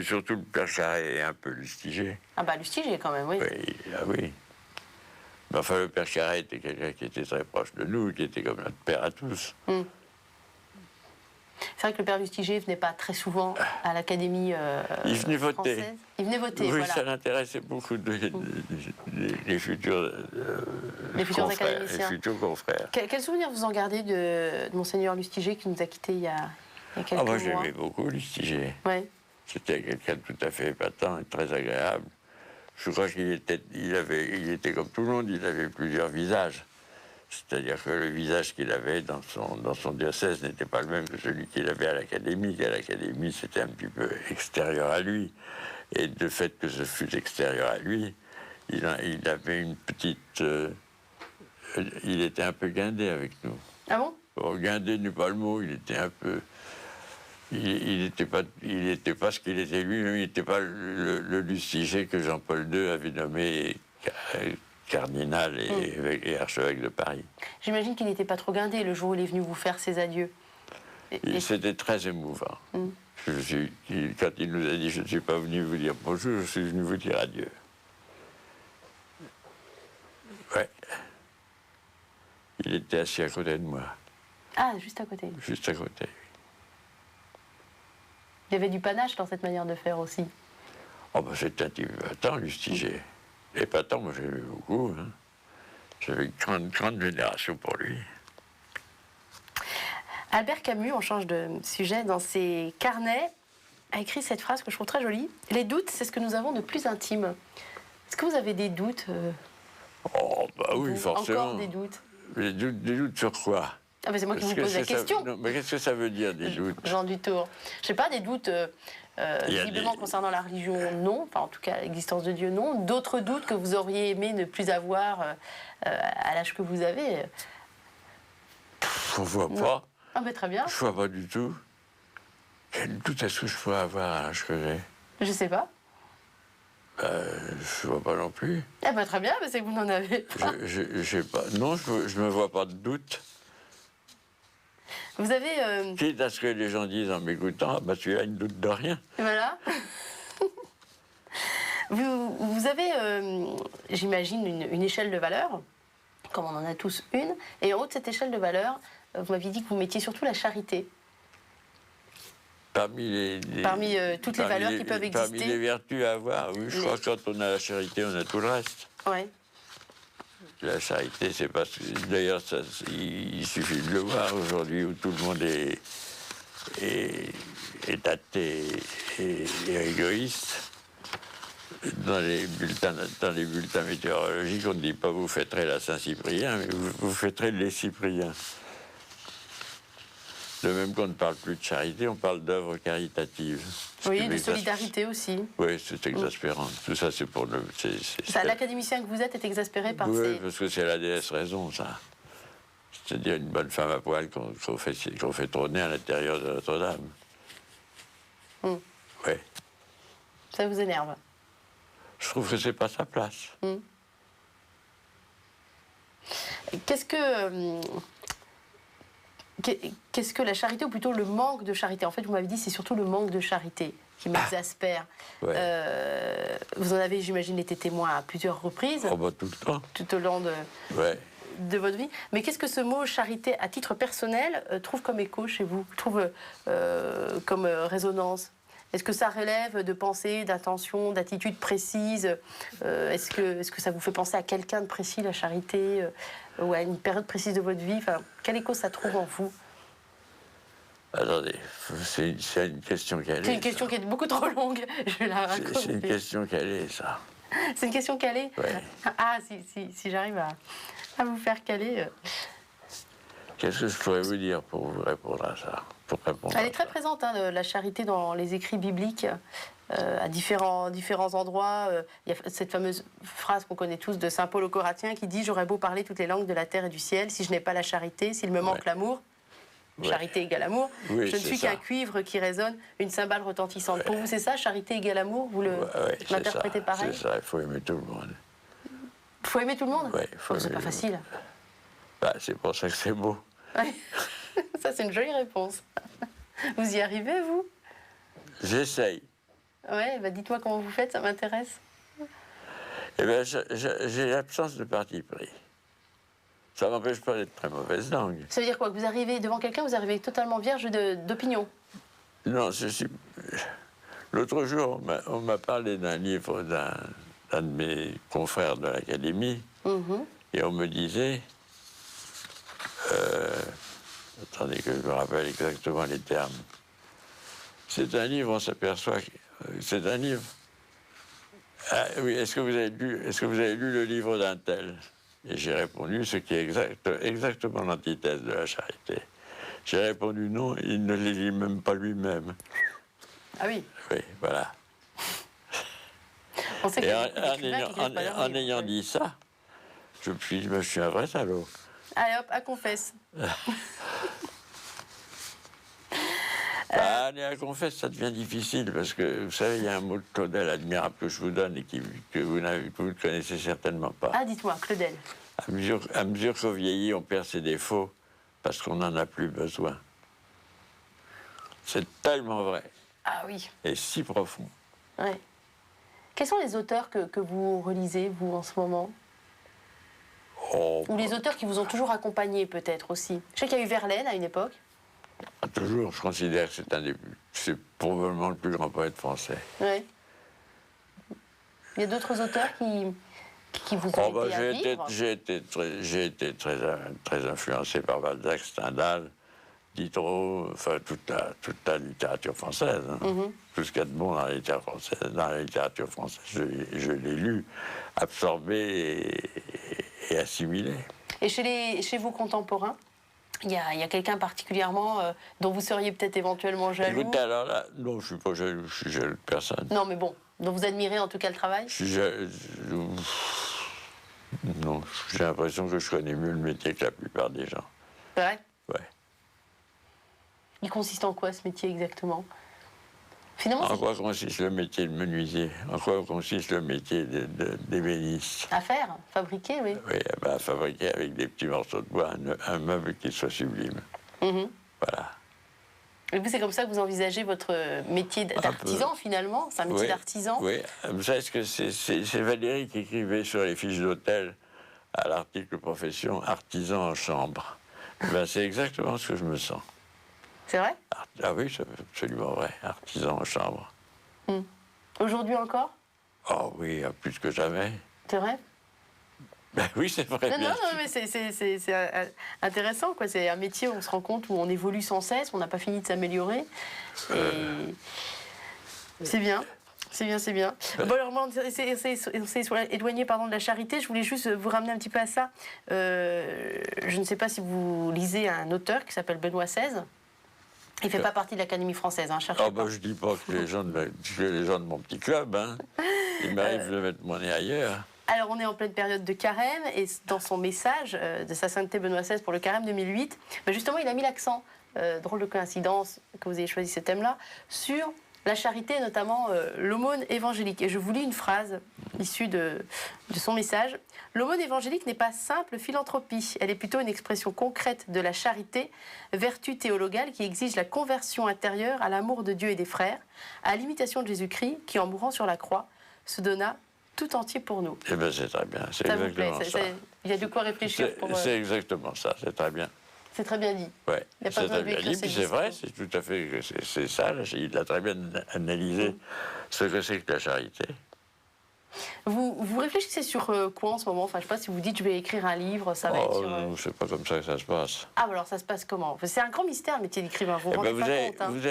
surtout le Père Carré et un peu Lustiger. Ah bah Lustiger quand même, oui. Oui, ah oui. Mais enfin, le Père Carré était quelqu'un qui était très proche de nous, qui était comme notre père à tous. C'est vrai que le Père Lustiger venait pas très souvent à l'Académie il venait voter. française. Il venait voter, oui, voilà. Ça l'intéressait beaucoup les futurs académiciens. Les futurs confrères. Quel souvenir vous en gardez de Monseigneur Lustiger qui nous a quittés il y a quelques mois? Moi, j'aimais beaucoup Lustiger. Ouais. C'était quelqu'un de tout à fait épatant et très agréable. Je crois qu'il était comme tout le monde, il avait plusieurs visages. C'est-à-dire que le visage qu'il avait dans son diocèse n'était pas le même que celui qu'il avait à l'Académie. Qu'à l'Académie, c'était un petit peu extérieur à lui. Et de fait que ce fût extérieur à lui, il avait une petite... il était un peu guindé avec nous. Ah bon? Bon, guindé n'est pas le mot, il était un peu... Il n'était pas ce qu'il était lui-même, il n'était pas le Lustiger que Jean-Paul II avait nommé cardinal et archevêque de Paris. J'imagine qu'il n'était pas trop guindé le jour où il est venu vous faire ses adieux. C'était très émouvant. Quand il nous a dit « Je ne suis pas venu vous dire bonjour, je suis venu vous dire adieu ». Ouais. Il était assis à côté de moi. Ah, juste à côté. Juste à côté. Il y avait du panache dans cette manière de faire aussi. Oh, ben c'était un type épatant, Lustiger. Épatant, moi j'aimais beaucoup. Hein. J'avais une grande vénération pour lui. Albert Camus, on change de sujet, dans ses carnets, a écrit cette phrase que je trouve très jolie. Les doutes, c'est ce que nous avons de plus intime. Est-ce que vous avez des doutes Oh, bah oui, forcément. Encore des doutes? Des doutes sur quoi? Ah, ben c'est moi qui vous pose la question. Non, mais qu'est-ce que ça veut dire, des doutes? Jean Dutour. Je sais pas, des doutes visiblement concernant la religion, non. Enfin, en tout cas, l'existence de Dieu, non. D'autres doutes que vous auriez aimé ne plus avoir à l'âge que vous avez? Je ne vois pas. Ah, ben très bien. Je ne vois pas du tout. Quel doute est-ce que je pourrais avoir à l'âge que j'ai? Je sais pas. Je ne vois pas non plus. Ah, ben très bien, mais c'est que vous n'en avez pas. Je sais pas. Non, je ne me vois pas de doute. Vous avez... Quitte à ce que les gens disent en m'écoutant, bah tu as une doute de rien. Voilà. vous avez, j'imagine, une échelle de valeurs, comme on en a tous une, et en haut de cette échelle de valeurs, vous m'aviez dit que vous mettiez surtout la charité. Parmi toutes les valeurs qui peuvent exister. Parmi les vertus à avoir, oui, je crois que quand on a la charité, on a tout le reste. Ouais. La charité, c'est pas... D'ailleurs, il suffit de le voir aujourd'hui où tout le monde est athée et égoïste. Dans les bulletins météorologiques, on ne dit pas vous fêterez la Saint-Cyprien, mais vous fêterez les Cypriens. De même qu'on ne parle plus de charité, on parle d'œuvres caritatives. Oui, de solidarité aussi. Oui, c'est exaspérant. Tout ça, c'est pour le... L'académicien que vous êtes est exaspéré par ces... Oui, parce que c'est la déesse raison, ça. C'est-à-dire une bonne femme à poil qu'on fait trôner à l'intérieur de Notre-Dame. Oui. Ça vous énerve? Je trouve que c'est pas sa place. Qu'est-ce que la charité, ou plutôt le manque de charité? En fait, vous m'avez dit c'est surtout le manque de charité m'exaspère. Ouais. Vous en avez, j'imagine, été témoin à plusieurs reprises. Oh, bah, tout le temps. Tout au long Ouais. de votre vie. Mais qu'est-ce que ce mot charité, à titre personnel, trouve comme écho chez vous, trouve comme résonance? Est-ce que ça relève de pensées, d'intentions, d'attitudes précises? Est-ce que ça vous fait penser à quelqu'un de précis, la charité, ou à une période précise de votre vie? Enfin, quel écho ça trouve en vous? Attendez, c'est une question calée. C'est une question qui est beaucoup trop longue, je vais la raconter. C'est une question calée, ça. C'est une question calée? Ouais. Ah, si j'arrive à vous faire caler... Qu'est-ce que je pourrais vous dire pour vous répondre à ça? Elle est très présente, hein, la charité, dans les écrits bibliques, à différents endroits. Il y a cette fameuse phrase qu'on connaît tous de saint Paul aux Corinthiens qui dit « J'aurais beau parler toutes les langues de la terre et du ciel, si je n'ai pas la charité, s'il me manque l'amour, charité égale amour, je ne suis qu'un cuivre qui résonne, une cymbale retentissante. » Pour vous, c'est ça, charité égale amour? Vous l'interprétez pareil? C'est ça, il faut aimer tout le monde. Il faut aimer tout le monde? Oui, c'est pas facile. Bah, c'est pour ça que c'est beau. Ouais. Ça, c'est une jolie réponse. Vous y arrivez, vous? J'essaye. Ouais, bah dites-moi comment vous faites, ça m'intéresse. Eh bien, j'ai l'absence de parti pris. Ça m'empêche pas d'être très mauvaise langue. Ça veut dire quoi? Que vous arrivez devant quelqu'un, vous arrivez totalement vierge d'opinion? Non, l'autre jour, on m'a parlé d'un livre d'un de mes confrères de l'Académie, et on me disait... attendez que je me rappelle exactement les termes. C'est un livre, on s'aperçoit que c'est un livre. Ah, oui, est-ce que vous avez lu le livre d'un tel? Et j'ai répondu ce qui est exactement l'antithèse de la charité. J'ai répondu non, il ne les lit même pas lui-même. Ah oui? Oui, voilà. On sait et en ayant dit ça, je suis un vrai salaud. Allez hop, à confesse. Aller à confesse, ça devient difficile parce que, vous savez, il y a un mot de Claudel admirable que je vous donne et que vous ne connaissez certainement pas. Ah, dites-moi, Claudel. À mesure qu'on vieillit, on perd ses défauts parce qu'on n'en a plus besoin. C'est tellement vrai. Ah oui. Et si profond. Ouais. Quels sont les auteurs que vous relisez, vous, en ce moment? Ou les auteurs qui vous ont toujours accompagné, peut-être, aussi? Je sais qu'il y a eu Verlaine, à une époque. Toujours, je considère que c'est probablement le plus grand poète français. Oui. Il y a d'autres auteurs qui vous ont aidé à vivre? J'ai été très influencé par Balzac, Stendhal, Diderot, enfin toute la littérature française. Hein. Tout ce qu'il y a de bon dans la littérature française, je l'ai lu, absorbé et assimilé. Et chez vos contemporains, il y a quelqu'un particulièrement dont vous seriez peut-être éventuellement jaloux? Écoutez, alors là, non, je ne suis pas jaloux, je suis jaloux de personne. Non, mais bon, dont vous admirez en tout cas le travail? Non, j'ai l'impression que je connais mieux le métier que la plupart des gens. C'est vrai? Ouais. Il consiste en quoi, ce métier, exactement? Finalement, en quoi consiste le métier de menuisier? En quoi consiste le métier d'ébéniste? À faire, fabriquer, oui. Oui, à fabriquer avec des petits morceaux de bois un meuble qui soit sublime. Voilà. Et vous, c'est comme ça que vous envisagez votre métier d'artisan, finalement? C'est un métier d'artisan? Oui, vous savez ce que c'est Valérie qui écrivait sur les fiches d'hôtel à l'article profession artisan en chambre. Ben, c'est exactement ce que je me sens. C'est vrai? Ah oui, c'est absolument vrai, artisan en chambre. Aujourd'hui encore? Oh oui, plus que jamais. C'est vrai? Ben oui, c'est vrai. Non, mais c'est intéressant, quoi. C'est un métier où on se rend compte où on évolue sans cesse, on n'a pas fini de s'améliorer. Et c'est bien. C'est bien. Bon, alors, moi, on s'est éloigné de la charité. Je voulais juste vous ramener un petit peu à ça. Je ne sais pas si vous lisez un auteur qui s'appelle Benoît XVI. Il ne fait pas partie de l'Académie française, hein, cherchez pas. Je ne dis pas que les gens de mon petit club, hein. Il m'arrive de mettre mon nez ailleurs. Alors, on est en pleine période de carême, et dans son message de sa sainteté Benoît XVI pour le carême 2008, justement, il a mis l'accent, drôle de coïncidence que vous ayez choisi ce thème-là, sur la charité, notamment l'aumône évangélique. Et je vous lis une phrase issue de son message. L'aumône évangélique n'est pas simple philanthropie, elle est plutôt une expression concrète de la charité, vertu théologale qui exige la conversion intérieure à l'amour de Dieu et des frères, à l'imitation de Jésus-Christ qui, en mourant sur la croix, se donna tout entier pour nous. Eh bien, c'est très bien, c'est Ça vous plaît, exactement ça. Il y a de quoi réfléchir pour... C'est exactement ça, c'est très bien. C'est très bien dit. Ouais, Il n'y a pas c'est besoin très de bien l'écrire, dit, puis c'est vrai, c'est tout à fait, c'est ça, il a très bien analysé ce que c'est que la charité. Vous réfléchissez sur quoi en ce moment? Enfin, je ne sais pas si vous dites je vais écrire un livre, ça va être sur... Non, c'est pas comme ça que ça se passe. Ah, alors ça se passe comment? C'est un grand mystère, le métier d'écrivain, vous Eh vous ben, rendez pas compte. Hein. vous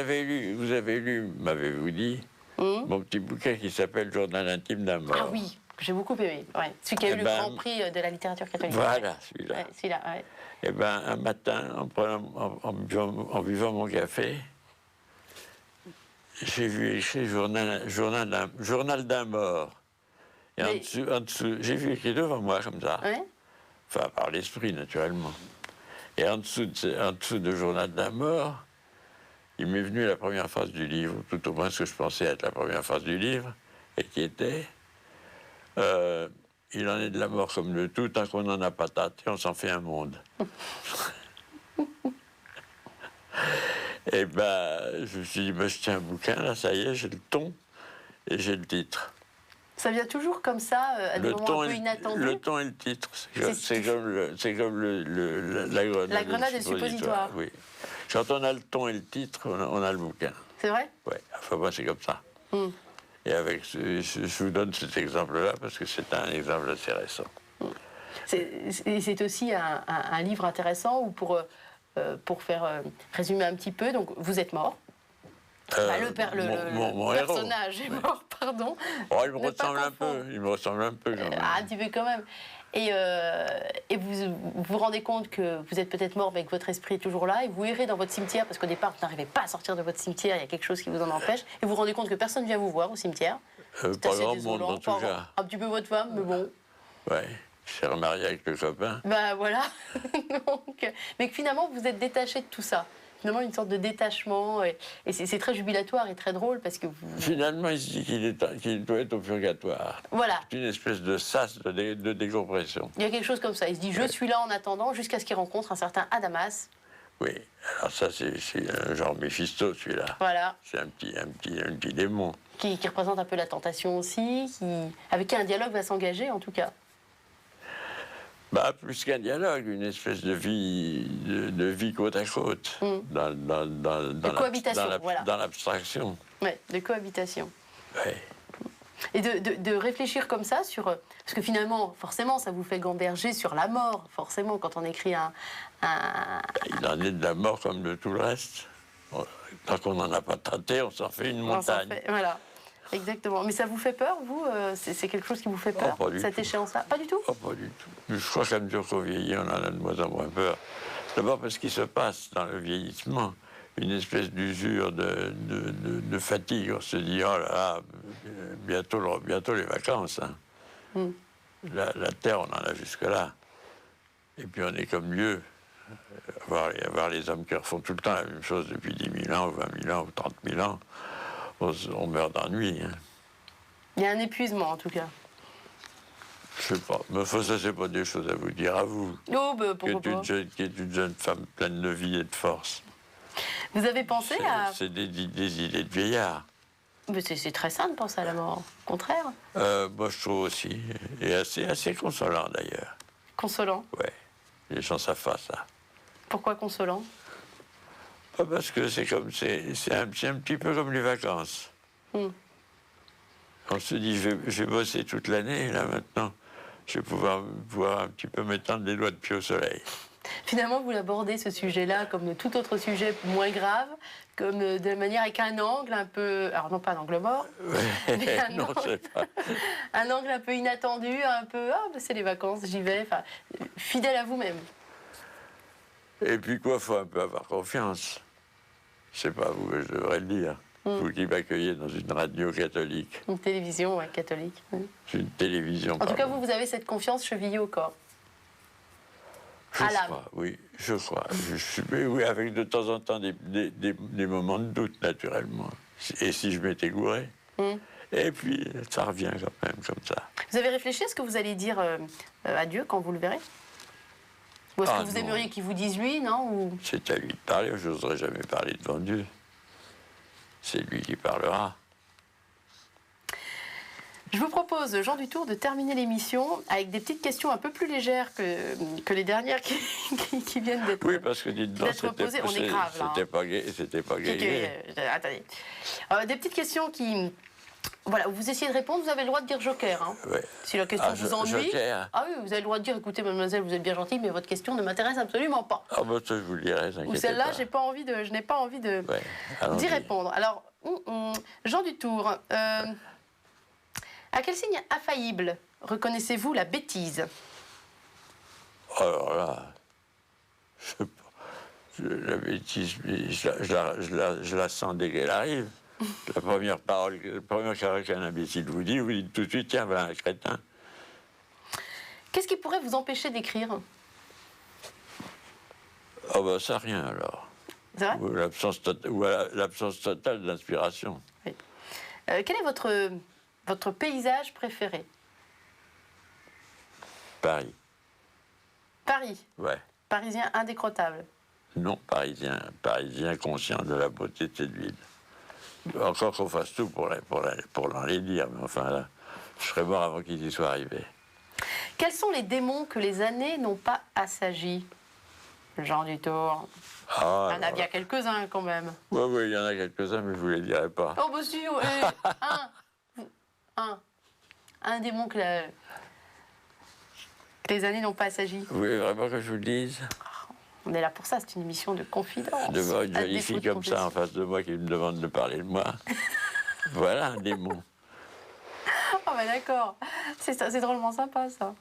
avez lu, m'avez-vous dit, mon petit bouquin qui s'appelle Journal intime d'un mort. Ah oui, que j'ai beaucoup aimé. Ouais. Celui qui a eu le grand prix de la littérature catholique. Voilà, celui-là. Ouais, celui-là, ouais. Eh bien, un matin, en buvant mon café, j'ai vu écrit journal d'un mort. Et en dessous, j'ai vu écrit devant moi, comme ça. Ouais. Enfin, par l'esprit, naturellement. Et en dessous de journal d'un mort, il m'est venu la première phrase du livre, tout au moins ce que je pensais être la première phrase du livre, et qui était il en est de la mort comme de tout, tant qu'on n'en a pas tâté, on s'en fait un monde. Et ben, je me suis dit, ben, je tiens un bouquin, là, ça y est, j'ai le ton et j'ai le titre. Ça vient toujours comme ça, à des moments un peu inattendus. Le ton et le titre, c'est comme la grenade. La grenade et le suppositoire. Oui. Quand on a le ton et le titre, on a le bouquin. C'est vrai? Oui, enfin moi c'est comme ça. Et avec je vous donne cet exemple-là parce que c'est un exemple assez récent. C'est aussi un livre intéressant où pour faire résumer un petit peu, donc vous êtes mort. Mon personnage héros, est mort, pardon. Oh, il me ressemble un peu quand même. Un petit peu quand même. Et vous vous rendez compte que vous êtes peut-être mort, mais que votre esprit est toujours là, et vous errez dans votre cimetière, parce qu'au départ, vous n'arrivez pas à sortir de votre cimetière, il y a quelque chose qui vous en empêche, et vous vous rendez compte que personne ne vient vous voir au cimetière. Pas grand monde, en tout cas. Un petit peu votre femme, mais bon. Ouais, je suis remarié avec le copain. Ben voilà. Donc, mais que finalement, vous êtes détaché de tout ça. Finalement, une sorte de détachement, et c'est très jubilatoire et très drôle, parce que vous... Finalement, il se dit qu'il doit être au purgatoire. Voilà. C'est une espèce de sas de décompression. Il y a quelque chose comme ça. Il se dit, je suis là en attendant, jusqu'à ce qu'il rencontre un certain Adamas. Oui, alors ça, c'est un genre Méphisto, celui-là. Voilà. C'est un petit démon. Qui représente un peu la tentation aussi, avec qui un dialogue va s'engager, en tout cas. Bah, plus qu'un dialogue, une espèce de vie, de vie côte à côte. De cohabitation, voilà. Dans l'abstraction. Oui, de cohabitation. Oui. Et de réfléchir comme ça sur... Parce que finalement, forcément, ça vous fait gamberger sur la mort, forcément, quand on écrit un... Il en est de la mort comme de tout le reste. Tant qu'on n'en a pas tenté, on s'en fait une montagne. Voilà, exactement. Mais ça vous fait peur, vous? C'est quelque chose qui vous fait peur, cette échéance-là? Pas du tout? Oh, pas du tout. Je crois qu'à mesure qu'on vieillit, on en a de moins en moins peur. D'abord parce qu'il se passe dans le vieillissement une espèce d'usure de fatigue. On se dit, oh là là, bientôt les vacances. Hein. La Terre, on en a jusque-là. Et puis on est comme Dieu. Avoir les hommes qui refont tout le temps la même chose depuis 10 000 ans, ou 20 000 ans, ou 30 000 ans, on meurt d'ennui. Hein. Il y a un épuisement, en tout cas. Je sais pas. Mais ça, c'est pas des choses à vous dire à vous. Oh, bah, pourquoi pas. Qui est une jeune femme pleine de vie et de force. Vous avez pensé à... C'est des idées de vieillard. Mais c'est très sain de penser à la mort. Au contraire. Moi, je trouve aussi. Et assez consolant, d'ailleurs. Consolant? Ouais. Les gens savent pas ça. Pourquoi consolant? Parce que c'est un petit peu comme les vacances. On se dit, je vais bosser toute l'année, et là, maintenant, je vais pouvoir un petit peu m'étendre les doigts de pied au soleil. Finalement, vous abordez ce sujet-là comme tout autre sujet moins grave, comme de manière avec un angle un peu... Alors, non pas un angle mort, mais un angle un peu inattendu, un peu... Ah, c'est les vacances, j'y vais. Enfin, fidèle à vous-même. Et puis quoi, il faut un peu avoir confiance. C'est pas vous que je devrais le dire. Vous qui m'accueillez dans une radio catholique. Une télévision, ouais, catholique. Oui. Une télévision, En tout cas, vous avez cette confiance chevillée au corps. Je crois, oui, je crois. Oui, avec de temps en temps des moments de doute, naturellement. Et si je m'étais gouré? Et puis, ça revient quand même, comme ça. Vous avez réfléchi à ce que vous allez dire à Dieu quand vous le verrez? Ou est-ce que vous aimeriez qu'il vous dise lui, non ou... C'est à lui de parler, je n'oserais jamais parler devant Dieu. C'est lui qui parlera. Je vous propose, Jean Dutour, de terminer l'émission avec des petites questions un peu plus légères que les dernières qui viennent d'être posées. Oui, parce que dites-donc, On est grave, là. C'était pas gay. Attendez. Des petites questions qui... Voilà, vous essayez de répondre, vous avez le droit de dire joker. Hein. Ouais. Si la question vous ennuie... Joker. Ah oui, vous avez le droit de dire, écoutez, mademoiselle, vous êtes bien gentille, mais votre question ne m'intéresse absolument pas. Ah ben ça, je vous le dirai, Ou celle-là, je n'ai pas envie d'y répondre. Alors, Jean Dutour, à quel signe infaillible reconnaissez-vous la bêtise? Alors là, je sais pas. La bêtise, je la sens dès qu'elle arrive. La première parole qu'un imbécile vous dites tout de suite, tiens, voilà un crétin. Qu'est-ce qui pourrait vous empêcher d'écrire? Ah ben ça, rien alors. C'est vrai? Ou l'absence totale d'inspiration. Oui. Quel est votre paysage préféré? Paris. Paris? Ouais. Parisien indécrottable? Non, parisien conscient de la beauté de cette ville. Encore qu'on fasse tout pour l'enlaidir, mais enfin là, je serais mort avant qu'ils y soient arrivés. Quels sont les démons que les années n'ont pas assagis? Jean Dutour. Il y en a bien quelques-uns quand même. Oui, il y en a quelques-uns, mais je ne vous les dirai pas. Oh, bah si, un démon que les années n'ont pas assagi. Vous voulez vraiment que je vous le dise? On est là pour ça, c'est une émission de confidence. Devant une jolie fille comme ça en face de moi qui me demande de parler de moi. Voilà un démon. Ah bah d'accord, c'est drôlement sympa ça.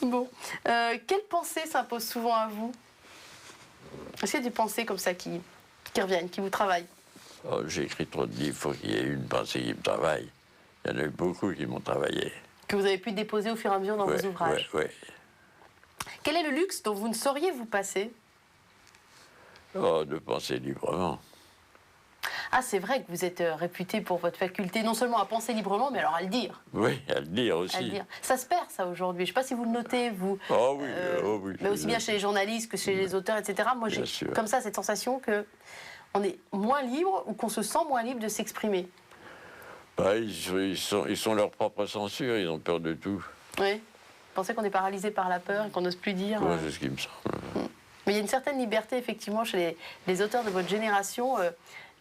Bon, quelles pensées s'imposent souvent à vous? Est-ce qu'il y a des pensées comme ça qui reviennent, qui vous travaillent? Oh, j'ai écrit trop de livres, il faut qu'il y ait une pensée qui me travaille. Il y en a eu beaucoup qui m'ont travaillé. Que vous avez pu déposer au fur et à mesure dans vos ouvrages? Oui. Quel est le luxe dont vous ne sauriez vous passer? Oh, de penser librement. Ah, c'est vrai que vous êtes réputé pour votre faculté non seulement à penser librement, mais alors à le dire. Oui, à le dire aussi. À le dire. Ça se perd, ça, aujourd'hui. Je ne sais pas si vous le notez, vous. Oh oui. Mais aussi bien chez les journalistes que chez les auteurs, etc. Moi, j'ai comme ça cette sensation qu'on est moins libre ou qu'on se sent moins libre de s'exprimer. Bah, ils sont leur propre censure, ils ont peur de tout. Oui. Vous pensez qu'on est paralysé par la peur et qu'on n'ose plus dire? Ouais, c'est ce qui me semble. Mais il y a une certaine liberté, effectivement, chez les auteurs de votre génération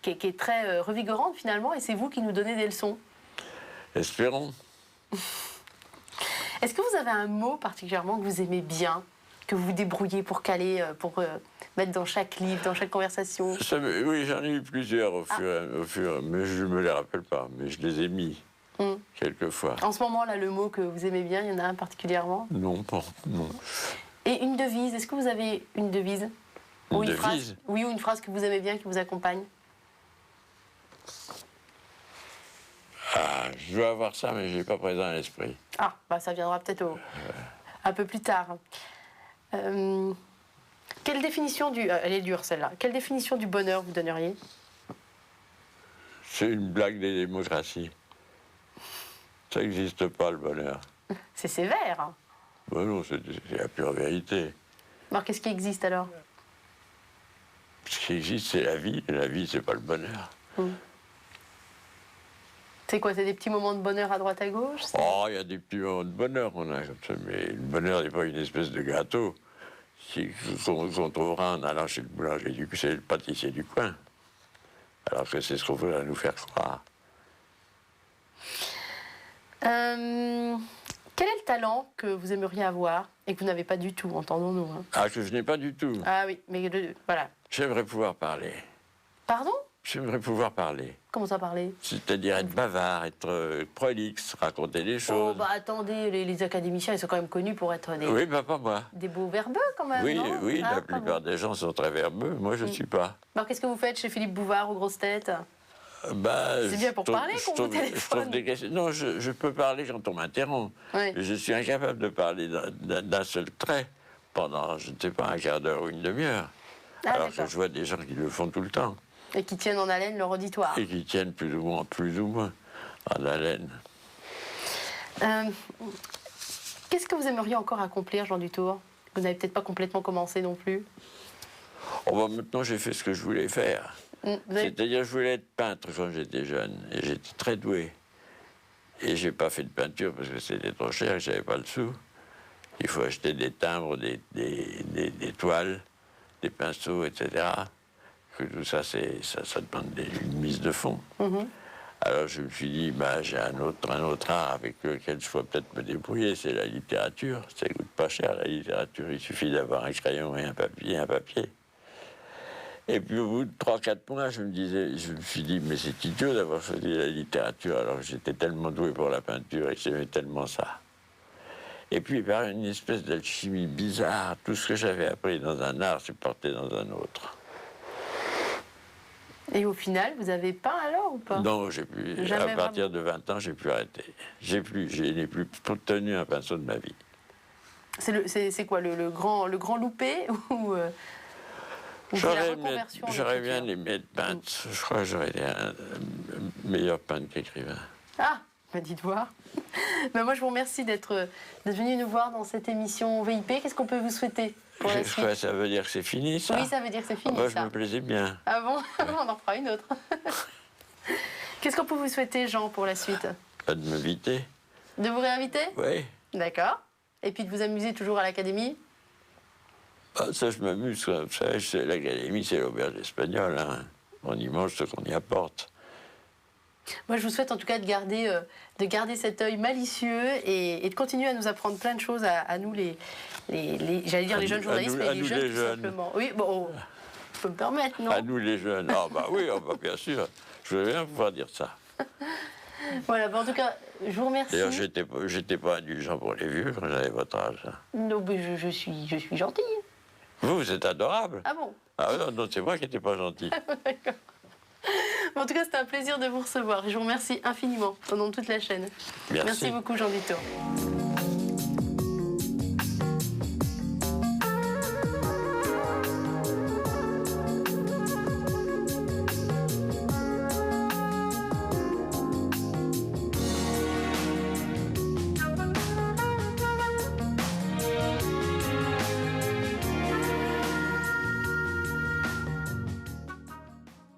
qui est très revigorante, finalement, et c'est vous qui nous donnez des leçons. Espérons. Est-ce que vous avez un mot particulièrement que vous aimez bien, que vous vous débrouillez pour caler, pour mettre dans chaque livre, dans chaque conversation? Oui, j'en ai eu plusieurs au fur, mais je ne me les rappelle pas, mais je les ai mis quelquefois. En ce moment, là, le mot que vous aimez bien, il y en a un particulièrement? Non. Et une devise, est-ce que vous avez une devise? Une devise? Oui, ou une phrase que vous aimez bien, qui vous accompagne? Ah, je dois avoir ça, mais je n'ai pas présent à l'esprit. Ah, bah ça viendra peut-être un peu plus tard. Quelle définition du... elle est dure, celle-là. Quelle définition du bonheur vous donneriez? C'est une blague des démocraties. Ça n'existe pas, le bonheur. C'est sévère. Hein. Ben non, c'est la pure vérité. Alors, qu'est-ce qui existe, alors? Ce qui existe, c'est la vie. Et la vie, c'est pas le bonheur. C'est quoi? C'est des petits moments de bonheur à droite à gauche? Oh, il y a des petits moments de bonheur qu'on a comme ça, mais le bonheur n'est pas une espèce de gâteau qu'on trouvera en allant chez le boulanger c'est le pâtissier du coin. Alors que c'est ce qu'on veut nous faire croire. Quel est le talent que vous aimeriez avoir et que vous n'avez pas du tout, entendons-nous? Hein? Ah, que je n'ai pas du tout. Ah oui, mais voilà. J'aimerais pouvoir parler. Pardon? J'aimerais pouvoir parler. Comment ça, parler? C'est-à-dire être bavard, être prolixe, raconter des choses. Oh, bah attendez, les académiciens, ils sont quand même connus pour être des... Oui, bah pas moi. Des beaux verbeux, quand même, Oui, non? oui, la plupart des gens sont très verbeux. Moi, je ne suis pas. Alors, qu'est-ce que vous faites chez Philippe Bouvard aux grosses têtes? C'est bien pour parler qu'on vous téléphone. Je trouve des questions. Non, je peux parler quand on m'interrompt. Oui. Je suis incapable de parler d'un seul trait pendant, je ne sais pas, un quart d'heure ou une demi-heure. Alors que je vois des gens qui le font tout le temps. Et qui tiennent en haleine leur auditoire. Et qui tiennent plus ou moins en haleine. Qu'est-ce que vous aimeriez encore accomplir, Jean Dutour? Vous n'avez peut-être pas complètement commencé non plus. Oh, bah, maintenant, j'ai fait ce que je voulais faire. C'est-à-dire, je voulais être peintre quand j'étais jeune. Et j'étais très doué. Et j'ai pas fait de peinture parce que c'était trop cher et j'avais pas le sou. Il faut acheter des timbres, des toiles, des pinceaux, etc. Que tout ça, ça demande une mise de fonds. Alors je me suis dit, bah, j'ai un autre art avec lequel je pourrais peut-être me débrouiller, c'est la littérature. Ça coûte pas cher, la littérature. Il suffit d'avoir un crayon et un papier. Et puis au bout de 3-4 mois, je me suis dit, mais c'est idiot d'avoir choisi la littérature alors que j'étais tellement doué pour la peinture et que j'aimais tellement ça. Et puis par une espèce d'alchimie bizarre, tout ce que j'avais appris dans un art s'est porté dans un autre. Et au final, vous avez peint alors ou pas? Non, j'ai pu. À partir de 20 ans, j'ai pu arrêter. Je n'ai plus tenu un pinceau de ma vie. C'est quoi, le grand loupé ou J'aurais bien aimé être peintre. Je crois que j'aurais été un meilleur peintre qu'écrivain. Ah, bah dites voir. Ben moi, je vous remercie d'être venu nous voir dans cette émission VIP. Qu'est-ce qu'on peut vous souhaiter pour la suite? Ça veut dire que c'est fini, ça? Oui, ça veut dire que c'est fini, moi, je me plaisais bien. Ah bon? On en fera une autre. Qu'est-ce qu'on peut vous souhaiter, Jean, pour la suite? Pas de m'inviter. De vous réinviter? Oui. D'accord. Et puis de vous amuser toujours à l'Académie? Ah, ça, je m'amuse. Vous savez, l'Académie, c'est l'auberge espagnole. Hein. On y mange ce qu'on y apporte. Moi, je vous souhaite en tout cas de garder cet œil malicieux et de continuer à nous apprendre plein de choses à nous, j'allais dire les jeunes journalistes, mais les jeunes, tout simplement. Oui, bon, je peux me permettre, non? À nous, les jeunes. Ah, bah oui, oh, bah, bien sûr. Je veux bien pouvoir dire ça. Voilà, bah, en tout cas, je vous remercie. D'ailleurs, j'étais pas indulgent pour les vieux quand j'avais votre âge. Hein. Non, mais je suis gentille. Vous êtes adorable. Ah bon? Ah non, c'est moi qui n'étais pas gentil. D'accord. En tout cas, c'était un plaisir de vous recevoir. Je vous remercie infiniment au nom de toute la chaîne. Merci Merci beaucoup, Jean Dutour.